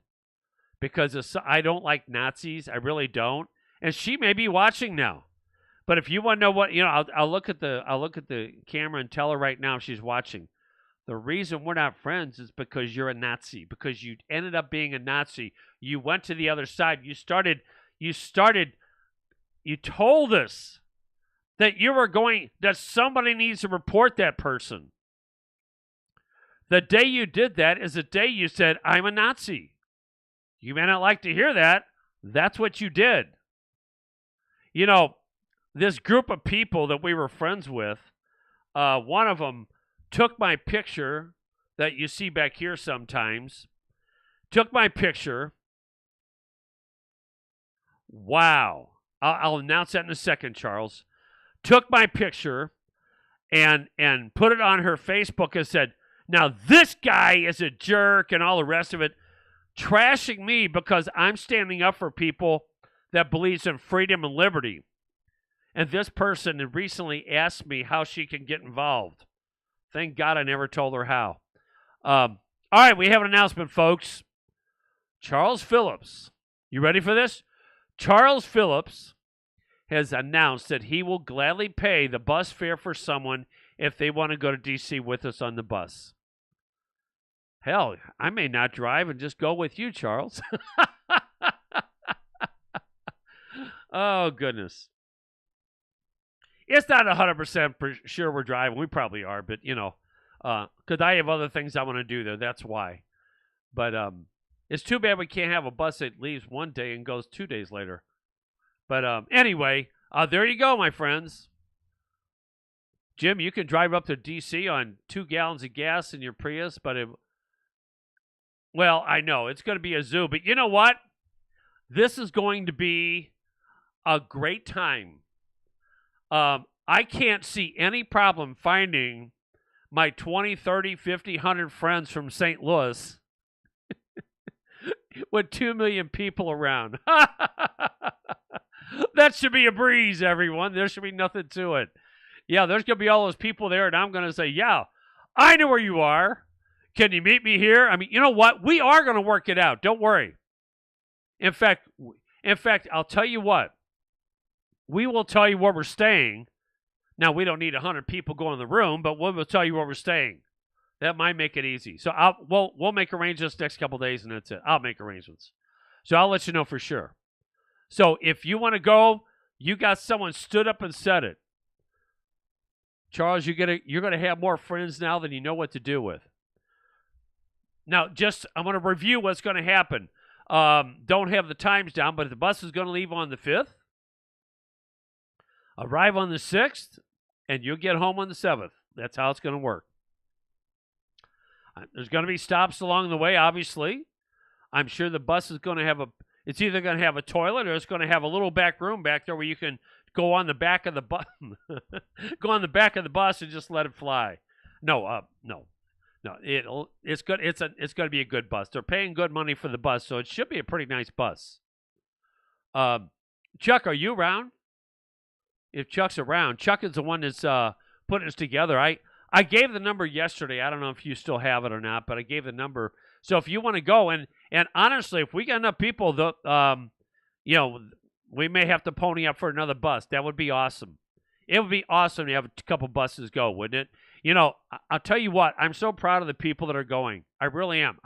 because I don't like Nazis. I really don't. And she may be watching now, but if you want to know what, I'll look at the camera and tell her right now if she's watching. The reason we're not friends is because you're a Nazi, because you ended up being a Nazi. You went to the other side. You told us that that somebody needs to report that person. The day you did that is the day you said, I'm a Nazi. You may not like to hear that. That's what you did. This group of people that we were friends with, one of them took my picture that you see back here sometimes, took my picture. Wow. I'll announce that in a second, Charles. Took my picture and put it on her Facebook and said, now this guy is a jerk and all the rest of it, trashing me because I'm standing up for people that believes in freedom and liberty. And this person recently asked me how she can get involved. Thank God I never told her how. All right, we have an announcement, folks. Charles Phillips. You ready for this? Charles Phillips has announced that he will gladly pay the bus fare for someone if they want to go to D.C. with us on the bus. Hell, I may not drive and just go with you, Charles. Oh, goodness. It's not 100% sure we're driving. We probably are, but, because I have other things I want to do there. That's why. But it's too bad we can't have a bus that leaves one day and goes 2 days later. But anyway, there you go, my friends. Jim, you can drive up to D.C. on 2 gallons of gas in your Prius, but well, I know, it's going to be a zoo. But you know what? This is going to be a great time. I can't see any problem finding my 20, 30, 50, 100 friends from St. Louis with 2 million people around. That should be a breeze, everyone. There should be nothing to it. Yeah, there's going to be all those people there, and I'm going to say, yeah, I know where you are. Can you meet me here? I mean, you know what? We are going to work it out. Don't worry. In fact, I'll tell you what. We will tell you where we're staying. Now, we don't need 100 people going in the room, but we'll tell you where we're staying. That might make it easy. So we'll make arrangements next couple days, and that's it. I'll make arrangements. So I'll let you know for sure. So if you want to go, you got someone stood up and said it. Charles, you're gonna have more friends now than you know what to do with. Now, I'm going to review what's going to happen. Don't have the times down, but the bus is going to leave on the 5th. Arrive on the 6th, and you'll get home on the 7th. That's how it's going to work. There's going to be stops along the way, obviously. I'm sure the bus is going to have it's either going to have a toilet or it's going to have a little back room back there where you can go on the back of the bus, go on the back of the bus and just let it fly. No. It's good. It's going to be a good bus. They're paying good money for the bus, so it should be a pretty nice bus. Chuck, are you around? If Chuck's around, Chuck is the one that's putting this together. I gave the number yesterday. I don't know if you still have it or not, but I gave the number. So if you want to go, and honestly, if we got enough people, we may have to pony up for another bus. That would be awesome. It would be awesome to have a couple buses go, wouldn't it? I'll tell you what. I'm so proud of the people that are going. I really am.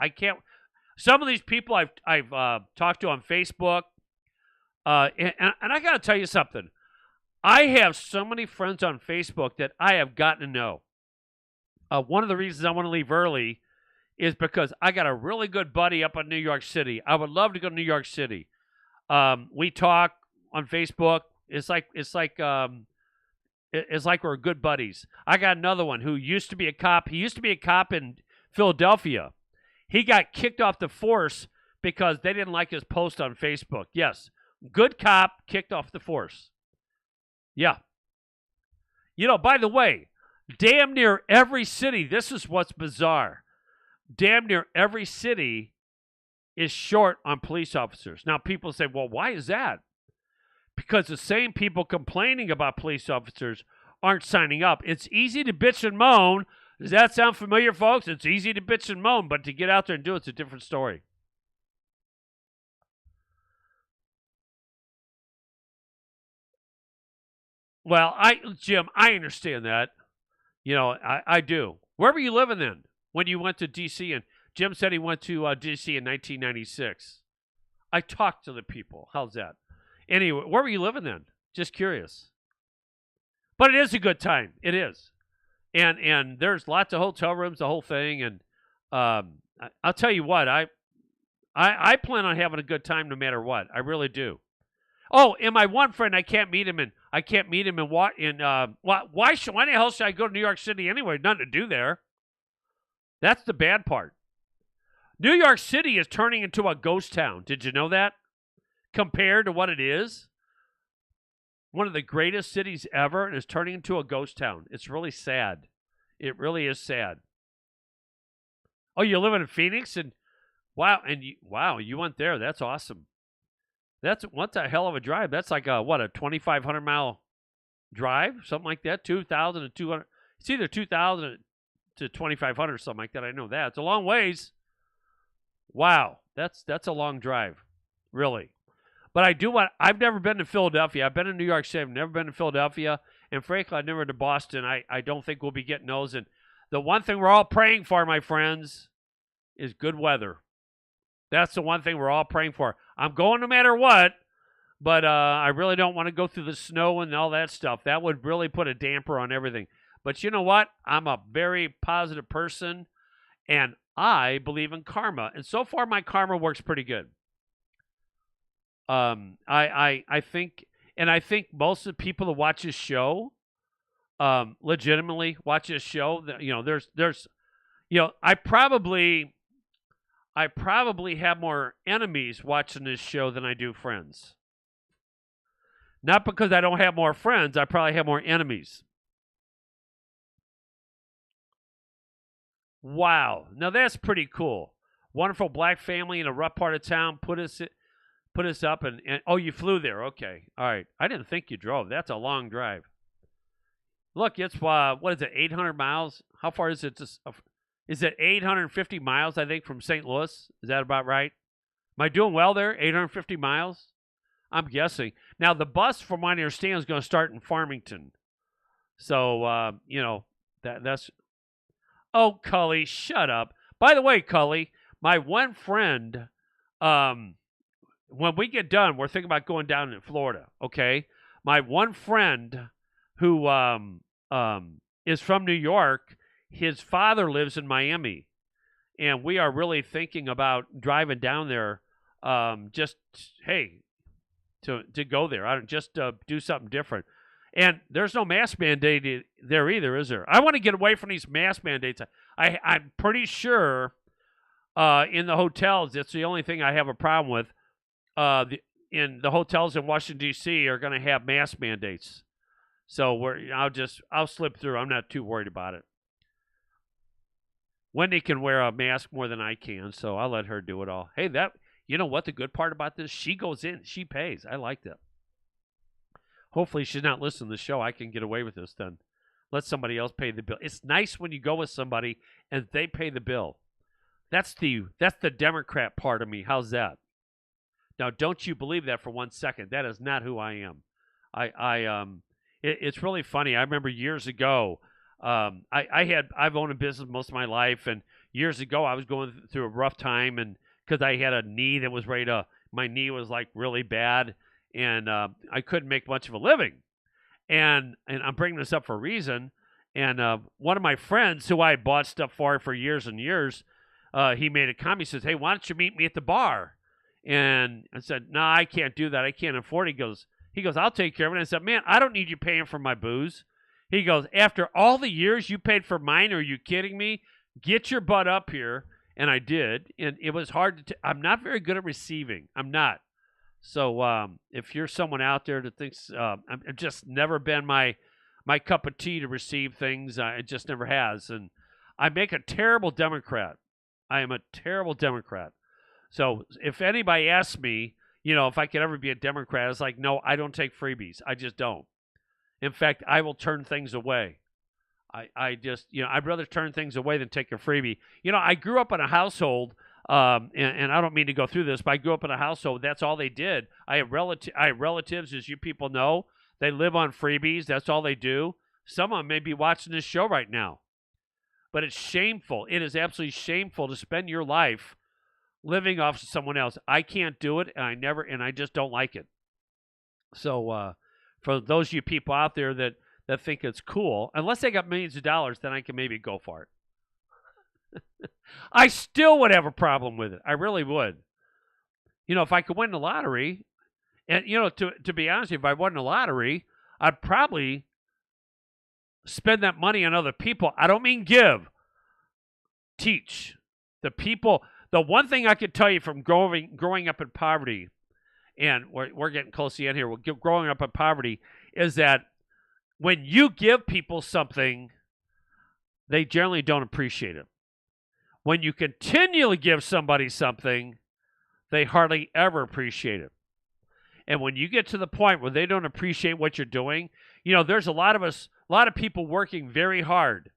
Some of these people I've talked to on Facebook, and I got to tell you something. I have so many friends on Facebook that I have gotten to know. One of the reasons I want to leave early is because I got a really good buddy up in New York City. I would love to go to New York City. We talk on Facebook. It's like we're good buddies. I got another one who used to be a cop. He used to be a cop in Philadelphia. He got kicked off the force because they didn't like his post on Facebook. Yes, good cop kicked off the force. Yeah. By the way, damn near every city, this is what's bizarre. Damn near every city is short on police officers. Now, people say, well, why is that? Because the same people complaining about police officers aren't signing up. It's easy to bitch and moan. Does that sound familiar, folks? It's easy to bitch and moan, but to get out there and do it's a different story. Well, Jim, I understand that. I do. Where were you living then when you went to D.C.? And Jim said he went to D.C. in 1996. I talked to the people. How's that? Anyway, where were you living then? Just curious. But it is a good time. It is. And there's lots of hotel rooms, the whole thing. And I'll tell you what, I plan on having a good time no matter what. I really do. Oh, and my one friend, I can't meet him in what why the hell should I go to New York City anyway? Nothing to do there. That's the bad part. New York City is turning into a ghost town. Did you know that? Compared to what it is, one of the greatest cities ever, and is turning into a ghost town. It's really sad. It really is sad. Oh, you're living in Phoenix, and you went there. That's awesome. What's a hell of a drive? That's like a 2,500 mile drive, something like that. 2,000 to 200. It's either 2,000 to 2,500 or something like that. I know that. It's a long ways. Wow, that's a long drive, really. But I've never been to Philadelphia. I've been in New York City. I've never been to Philadelphia. And frankly, I've never been to Boston. I don't think we'll be getting those. And the one thing we're all praying for, my friends, is good weather. That's the one thing we're all praying for. I'm going no matter what, but I really don't want to go through the snow and all that stuff. That would really put a damper on everything. But you know what? I'm a very positive person, and I believe in karma. And so far, my karma works pretty good. I think most of the people that watch this show, legitimately watch this show. I probably have more enemies watching this show than I do friends. Not because I don't have more friends, I probably have more enemies. Wow. Now that's pretty cool. Wonderful black family in a rough part of town put us up and oh, you flew there. Okay. All right. I didn't think you drove. That's a long drive. Look, it's what is it? 800 miles? How far is it? Is it 850 miles, I think, from St. Louis? Is that about right? Am I doing well there? 850 miles? I'm guessing. Now, the bus, from what I understand, is going to start in Farmington. So, that's... Oh, Cully, shut up. By the way, Cully, my one friend, when we get done, we're thinking about going down to Florida, okay? My one friend who is from New York, his father lives in Miami, and we are really thinking about driving down there to go there. Just do something different. And there's no mask mandate there either, is there? I want to get away from these mask mandates. I'm pretty sure in the hotels, it's the only thing I have a problem with. In the hotels in Washington, D.C. are going to have mask mandates. So I'll slip through. I'm not too worried about it. Wendy can wear a mask more than I can, so I'll let her do it all. Hey, you know what the good part about this? She goes in. She pays. I like that. Hopefully she's not listening to the show. I can get away with this then. Let somebody else pay the bill. It's nice when you go with somebody and they pay the bill. That's the Democrat part of me. How's that? Now, don't you believe that for 1 second. That is not who I am. It's really funny. I remember years ago, I've owned a business most of my life, and years ago I was going through a rough time and because I had a knee that was ready to. My knee was like really bad, and I couldn't make much of a living. And I'm bringing this up for a reason. And one of my friends, who I bought stuff for years and years, he made a comment. He says, "Hey, why don't you meet me at the bar?" And I said, "No, I can't do that. I can't afford it." He goes, "I'll take care of it." And I said, "Man, I don't need you paying for my booze." He goes, "After all the years you paid for mine, are you kidding me? Get your butt up here." And I did. And it was hard to I'm not very good at receiving. I'm not. So if you're someone out there that thinks I've just never been my cup of tea to receive things, it just never has. And I make a terrible Democrat. I am a terrible Democrat. So if anybody asks me, if I could ever be a Democrat, it's like, no, I don't take freebies. I just don't. In fact, I will turn things away. I just, I'd rather turn things away than take a freebie. I grew up in a household, and I don't mean to go through this, but I grew up in a household. That's all they did. I have relatives, as you people know. They live on freebies. That's all they do. Some of them may be watching this show right now. But it's shameful. It is absolutely shameful to spend your life living off of someone else. I can't do it, and I just don't like it. So for those of you people out there that think it's cool, unless they got millions of dollars, then I can maybe go for it. I still would have a problem with it. I really would. If I could win the lottery, and to be honest, if I won the lottery, I'd probably spend that money on other people. I don't mean give. Teach. The people. The one thing I could tell you from growing up in poverty, and we're getting close to the end here, growing up in poverty, is that when you give people something, they generally don't appreciate it. When you continually give somebody something, they hardly ever appreciate it. And when you get to the point where they don't appreciate what you're doing, there's a lot of people working very hard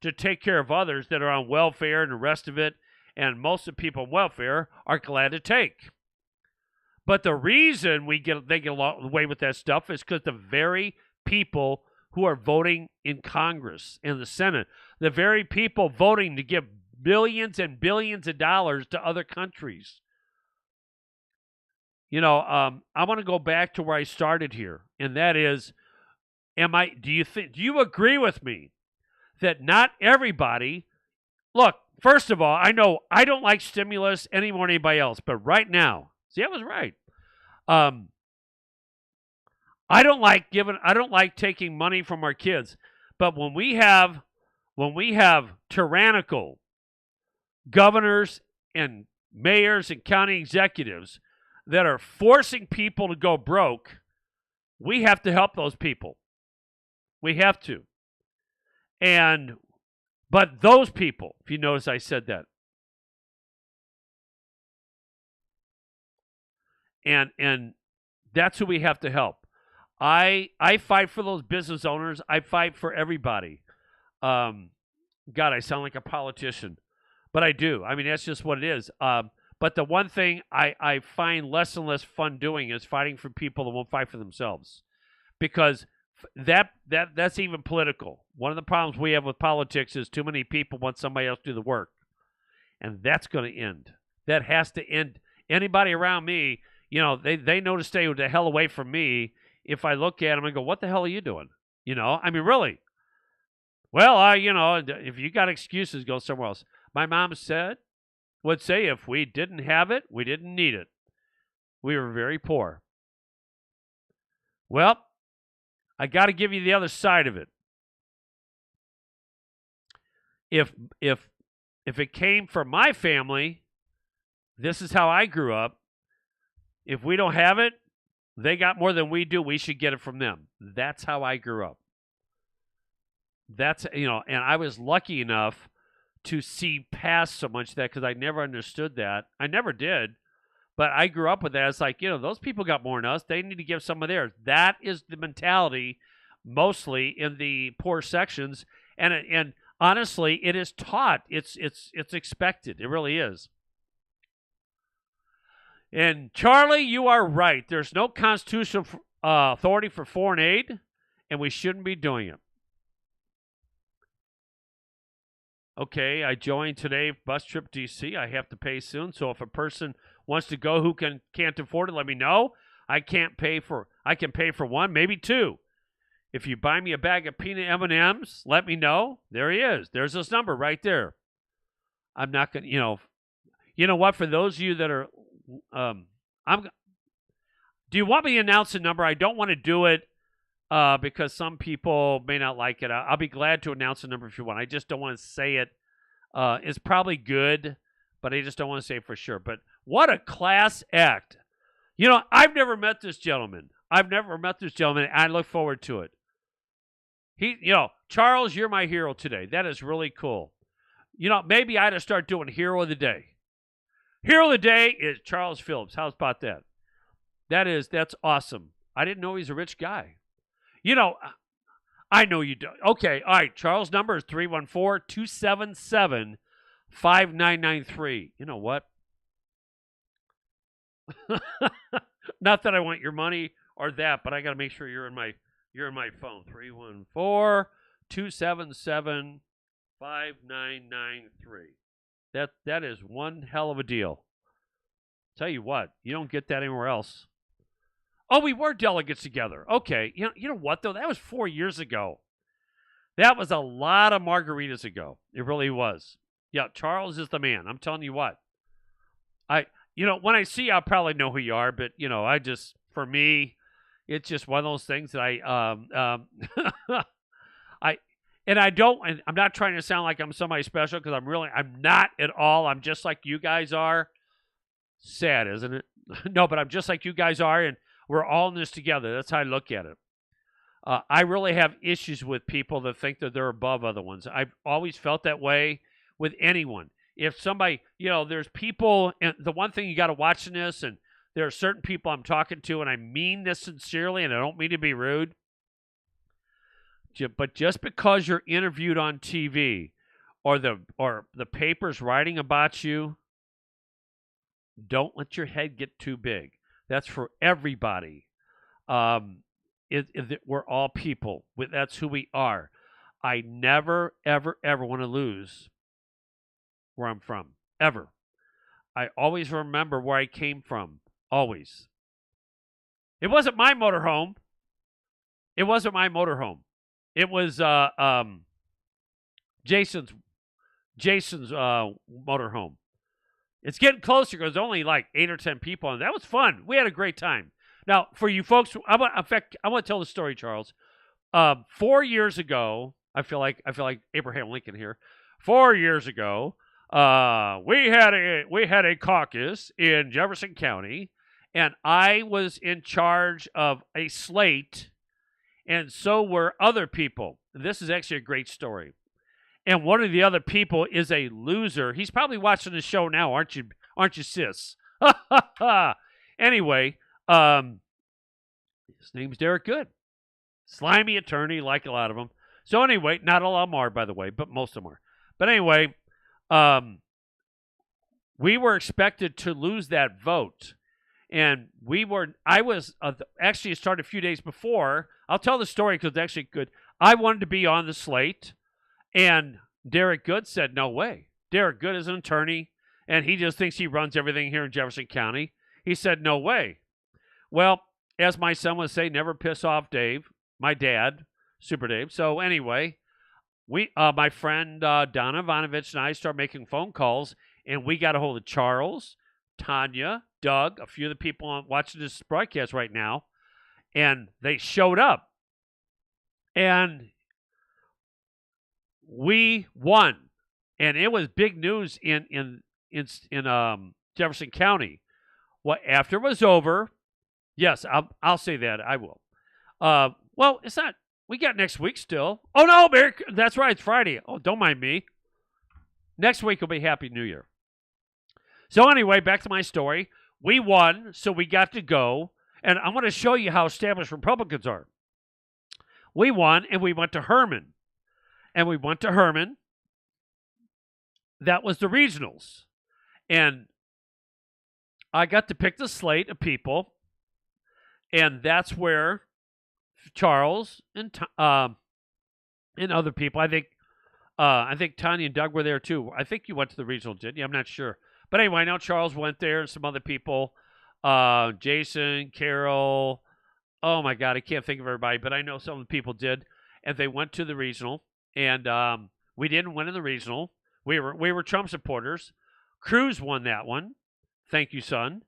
to take care of others that are on welfare and the rest of it, and most of the people on welfare are glad to take. But the reason they get away with that stuff is because the very people who are voting in Congress and the Senate, the very people voting to give billions and billions of dollars to other countries. I want to go back to where I started here, and that is, do you agree with me that not everybody, look, first of all, I know I don't like stimulus any more than anybody else, but right now, see, I was right. I don't like taking money from our kids, but when we have tyrannical governors and mayors and county executives that are forcing people to go broke, we have to help those people. We have to. But those people, if you notice I said that. And that's who we have to help. I fight for those business owners. I fight for everybody. God, I sound like a politician, but I do. I mean, that's just what it is. But the one thing I find less and less fun doing is fighting for people that won't fight for themselves, because that's even political. One of the problems we have with politics is too many people want somebody else to do the work, and that's going to end. That has to end. Anybody around me, they know to stay the hell away from me. If I look at them and go, "What the hell are you doing?" I mean, really. Well, if you got excuses, go somewhere else. My mom would say, if we didn't have it, we didn't need it. We were very poor. Well, I got to give you the other side of it. If it came from my family, this is how I grew up. If we don't have it, they got more than we do. We should get it from them. That's how I grew up. And I was lucky enough to see past so much of that, because I never understood that. I never did. But I grew up with that. It's like, those people got more than us. They need to give some of theirs. That is the mentality mostly in the poor sections. And honestly, it is taught. It's expected. It really is. And Charlie, you are right. There's no constitutional authority for foreign aid, and we shouldn't be doing it. Okay, I joined today bus trip DC. I have to pay soon. So if a person wants to go who can't afford it, let me know. I can pay for one, maybe two. If you buy me a bag of peanut M&Ms, let me know. There he is. There's his number right there. I'm not going to, you know what? For those of you that are, do you want me to announce a number? I don't want to do it because some people may not like it. I'll be glad to announce a number if you want. I just don't want to say it. It's probably good, but I just don't want to say it for sure. But what a class act. I've never met this gentleman. And I look forward to it. Charles, you're my hero today. That is really cool. Maybe I ought to start doing Hero of the Day. Hero of the Day is Charles Phillips. How's about that? That's awesome. I didn't know he's a rich guy. I know you don't. Okay, all right. Charles' number is 314-277-5993. You know what? Not that I want your money or that, but I got to make sure you're in my phone. 314-277-5993. That is one hell of a deal. Tell you what, you don't get that anywhere else. Oh, we were delegates together. Okay. You know what, though? That was 4 years ago. That was a lot of margaritas ago. It really was. Yeah, Charles is the man. I'm telling you what. When I see you, I'll probably know who you are, but, for me, it's just one of those things that I'm not trying to sound like I'm somebody special because I'm not at all. I'm just like you guys are. Sad, isn't it? No, but I'm just like you guys are, and we're all in this together. That's how I look at it. I really have issues with people that think that they're above other ones. I've always felt that way with anyone. If somebody, there's people, and the one thing you got to watch in this, and there are certain people I'm talking to, and I mean this sincerely, and I don't mean to be rude, but just because you're interviewed on TV or the paper's writing about you, don't let your head get too big. That's for everybody. We're all people. That's who we are. I never, ever, ever want to lose where I'm from. Ever. I always remember where I came from. Always. It wasn't my motorhome. It was Jason's motorhome. It's getting closer because there's only like 8 or 10 people on it. That was fun. We had a great time. Now, for you folks, I want to tell the story, Charles. 4 years ago, I feel like Abraham Lincoln here. 4 years ago, we had a caucus in Jefferson County, and I was in charge of a slate, and so were other people. This is actually a great story. And one of the other people is a loser. He's probably watching the show now, aren't you, sis? Anyway, his name's Derek Good. Slimy attorney, like a lot of them. So anyway, not all of them are, by the way, but most of them are. But anyway, we were expected to lose that vote. And actually, it started a few days before. I'll tell the story because it's actually good. I wanted to be on the slate. And Derek Good said, no way. Derek Good is an attorney, and he just thinks he runs everything here in Jefferson County. He said, no way. Well, as my son would say, never piss off Dave, my dad, Super Dave. So anyway, my friend Donna Ivanovich and I started making phone calls, and we got a hold of Charles, Tanya, Doug, a few of the people watching this broadcast right now, and they showed up. And we won, and it was big news in Jefferson County. Well, after it was over, yes, I'll say that I will. Well, it's not. We got next week still. Oh no, that's right. It's Friday. Oh, don't mind me. Next week will be Happy New Year. So anyway, back to my story. We won, so we got to go, and I'm going to show you how established Republicans are. We won, and we went to Herman. That was the regionals. And I got to pick the slate of people. And that's where Charles and other people, I think I think Tanya and Doug were there too. I think you went to the regional, didn't you? I'm not sure. But anyway, I know Charles went there and some other people. Jason, Carol. Oh my God, I can't think of everybody, but I know some of the people did. And they went to the regional, and we didn't win in the regional. We were Trump supporters. Cruz won that one. Thank you, son.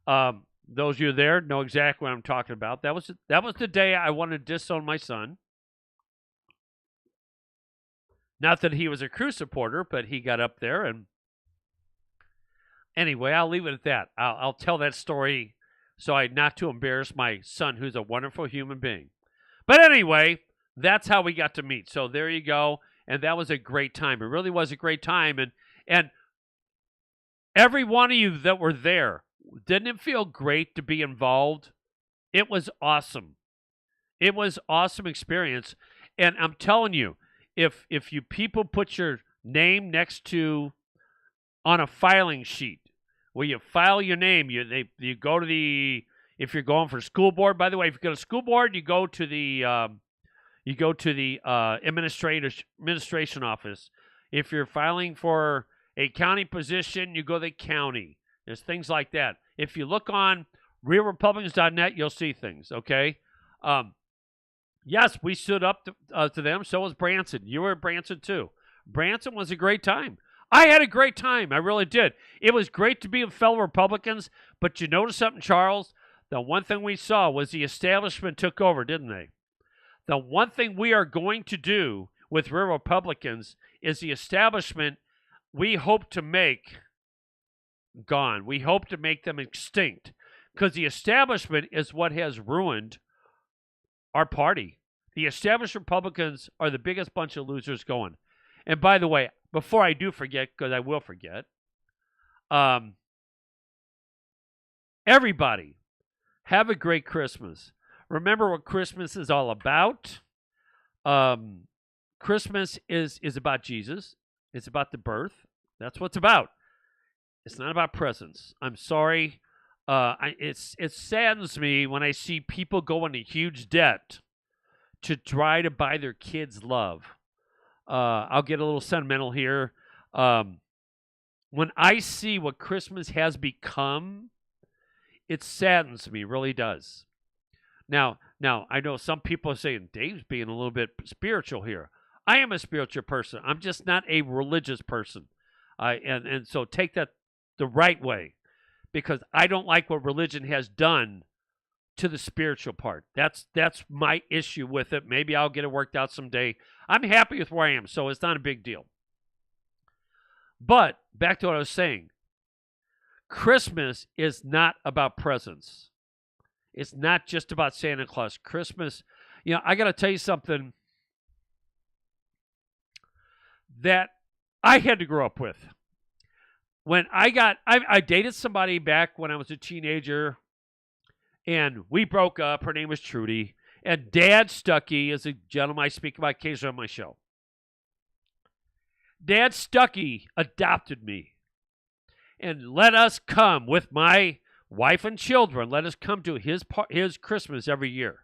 Those of you there know exactly what I'm talking about. That was the day I wanted to disown my son. Not that he was a Cruz supporter, but he got up there, and anyway, I'll leave it at that. I'll tell that story so I not to embarrass my son, who's a wonderful human being. But anyway, that's how we got to meet. So there you go, and that was a great time. It really was a great time, and every one of you that were there, didn't it feel great to be involved? It was awesome. It was awesome experience, and I'm telling you, if you people put your name next to on a filing sheet where you file your name, you go to the, if you're going for school board, by the way, if you go to school board, you go to the administration office. If you're filing for a county position, you go to the county. There's things like that. If you look on realrepublicans.net, you'll see things, okay? Yes, we stood up to them. So was Branson. You were at Branson, too. Branson was a great time. I had a great time. I really did. It was great to be with fellow Republicans, but you notice something, Charles? The one thing we saw was the establishment took over, didn't they? The one thing we are going to do with real Republicans is the establishment we hope to make gone. We hope to make them extinct, because the establishment is what has ruined our party. The established Republicans are the biggest bunch of losers going. And by the way, before I do forget, because I will forget, everybody, have a great Christmas. Remember what Christmas is all about. Christmas is about Jesus. It's about the birth. That's what it's about. It's not about presents. I'm sorry. It saddens me when I see people go into huge debt to try to buy their kids love. I'll get a little sentimental here. When I see what Christmas has become, it saddens me, really does. Now, I know some people are saying Dave's being a little bit spiritual here. I am a spiritual person. I'm just not a religious person. And so take that the right way, because I don't like what religion has done to the spiritual part. That's my issue with it. Maybe I'll get it worked out someday. I'm happy with where I am, so it's not a big deal. But back to what I was saying. Christmas is not about presents. It's not just about Santa Claus. Christmas, I got to tell you something that I had to grow up with. When I dated somebody back when I was a teenager, and we broke up. Her name was Trudy. And Dad Stuckey is a gentleman I speak about occasionally on my show. Dad Stuckey adopted me and let us come with my wife and children. Let us come to his Christmas every year.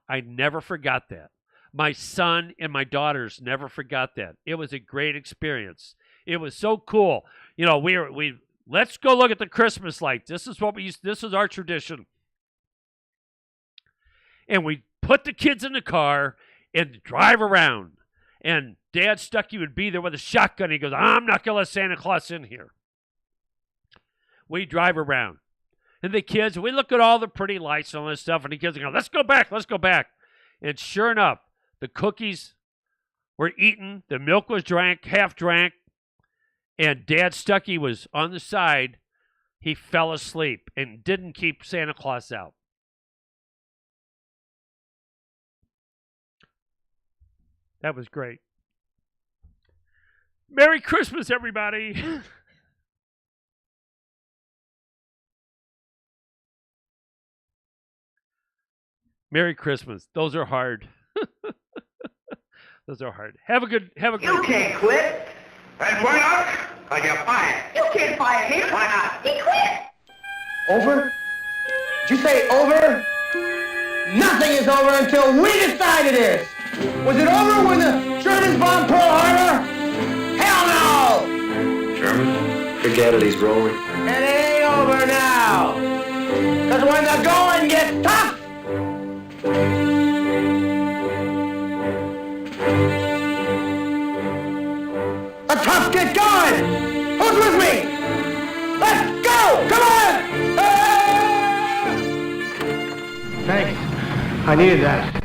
I never forgot that. My son and my daughters never forgot that. It was a great experience. It was so cool. We let's go look at the Christmas lights. This is what this is our tradition. And we put the kids in the car and drive around. And Dad Stuckey would be there with a shotgun. He goes, I'm not going to let Santa Claus in here. We drive around. And the kids, we look at all the pretty lights and all this stuff. And the kids go, let's go back. And sure enough, the cookies were eaten. The milk was half drank. And Dad Stuckey was on the side. He fell asleep and didn't keep Santa Claus out. That was great. Merry Christmas, everybody. Merry Christmas. Those are hard. Those are hard. Have a great You can't quit. And why not? Because you're fired. You can't fire him. Why not? He quit. Over? Did you say over? Nothing is over until we decide it is. Was it over when the Germans bombed Pearl Harbor? Hell no! German? Forget it, he's rolling. It ain't over now. Cause when the going gets tough, the tough get going. Who's with me? Let's go! Come on! Ah! Thanks. I needed that.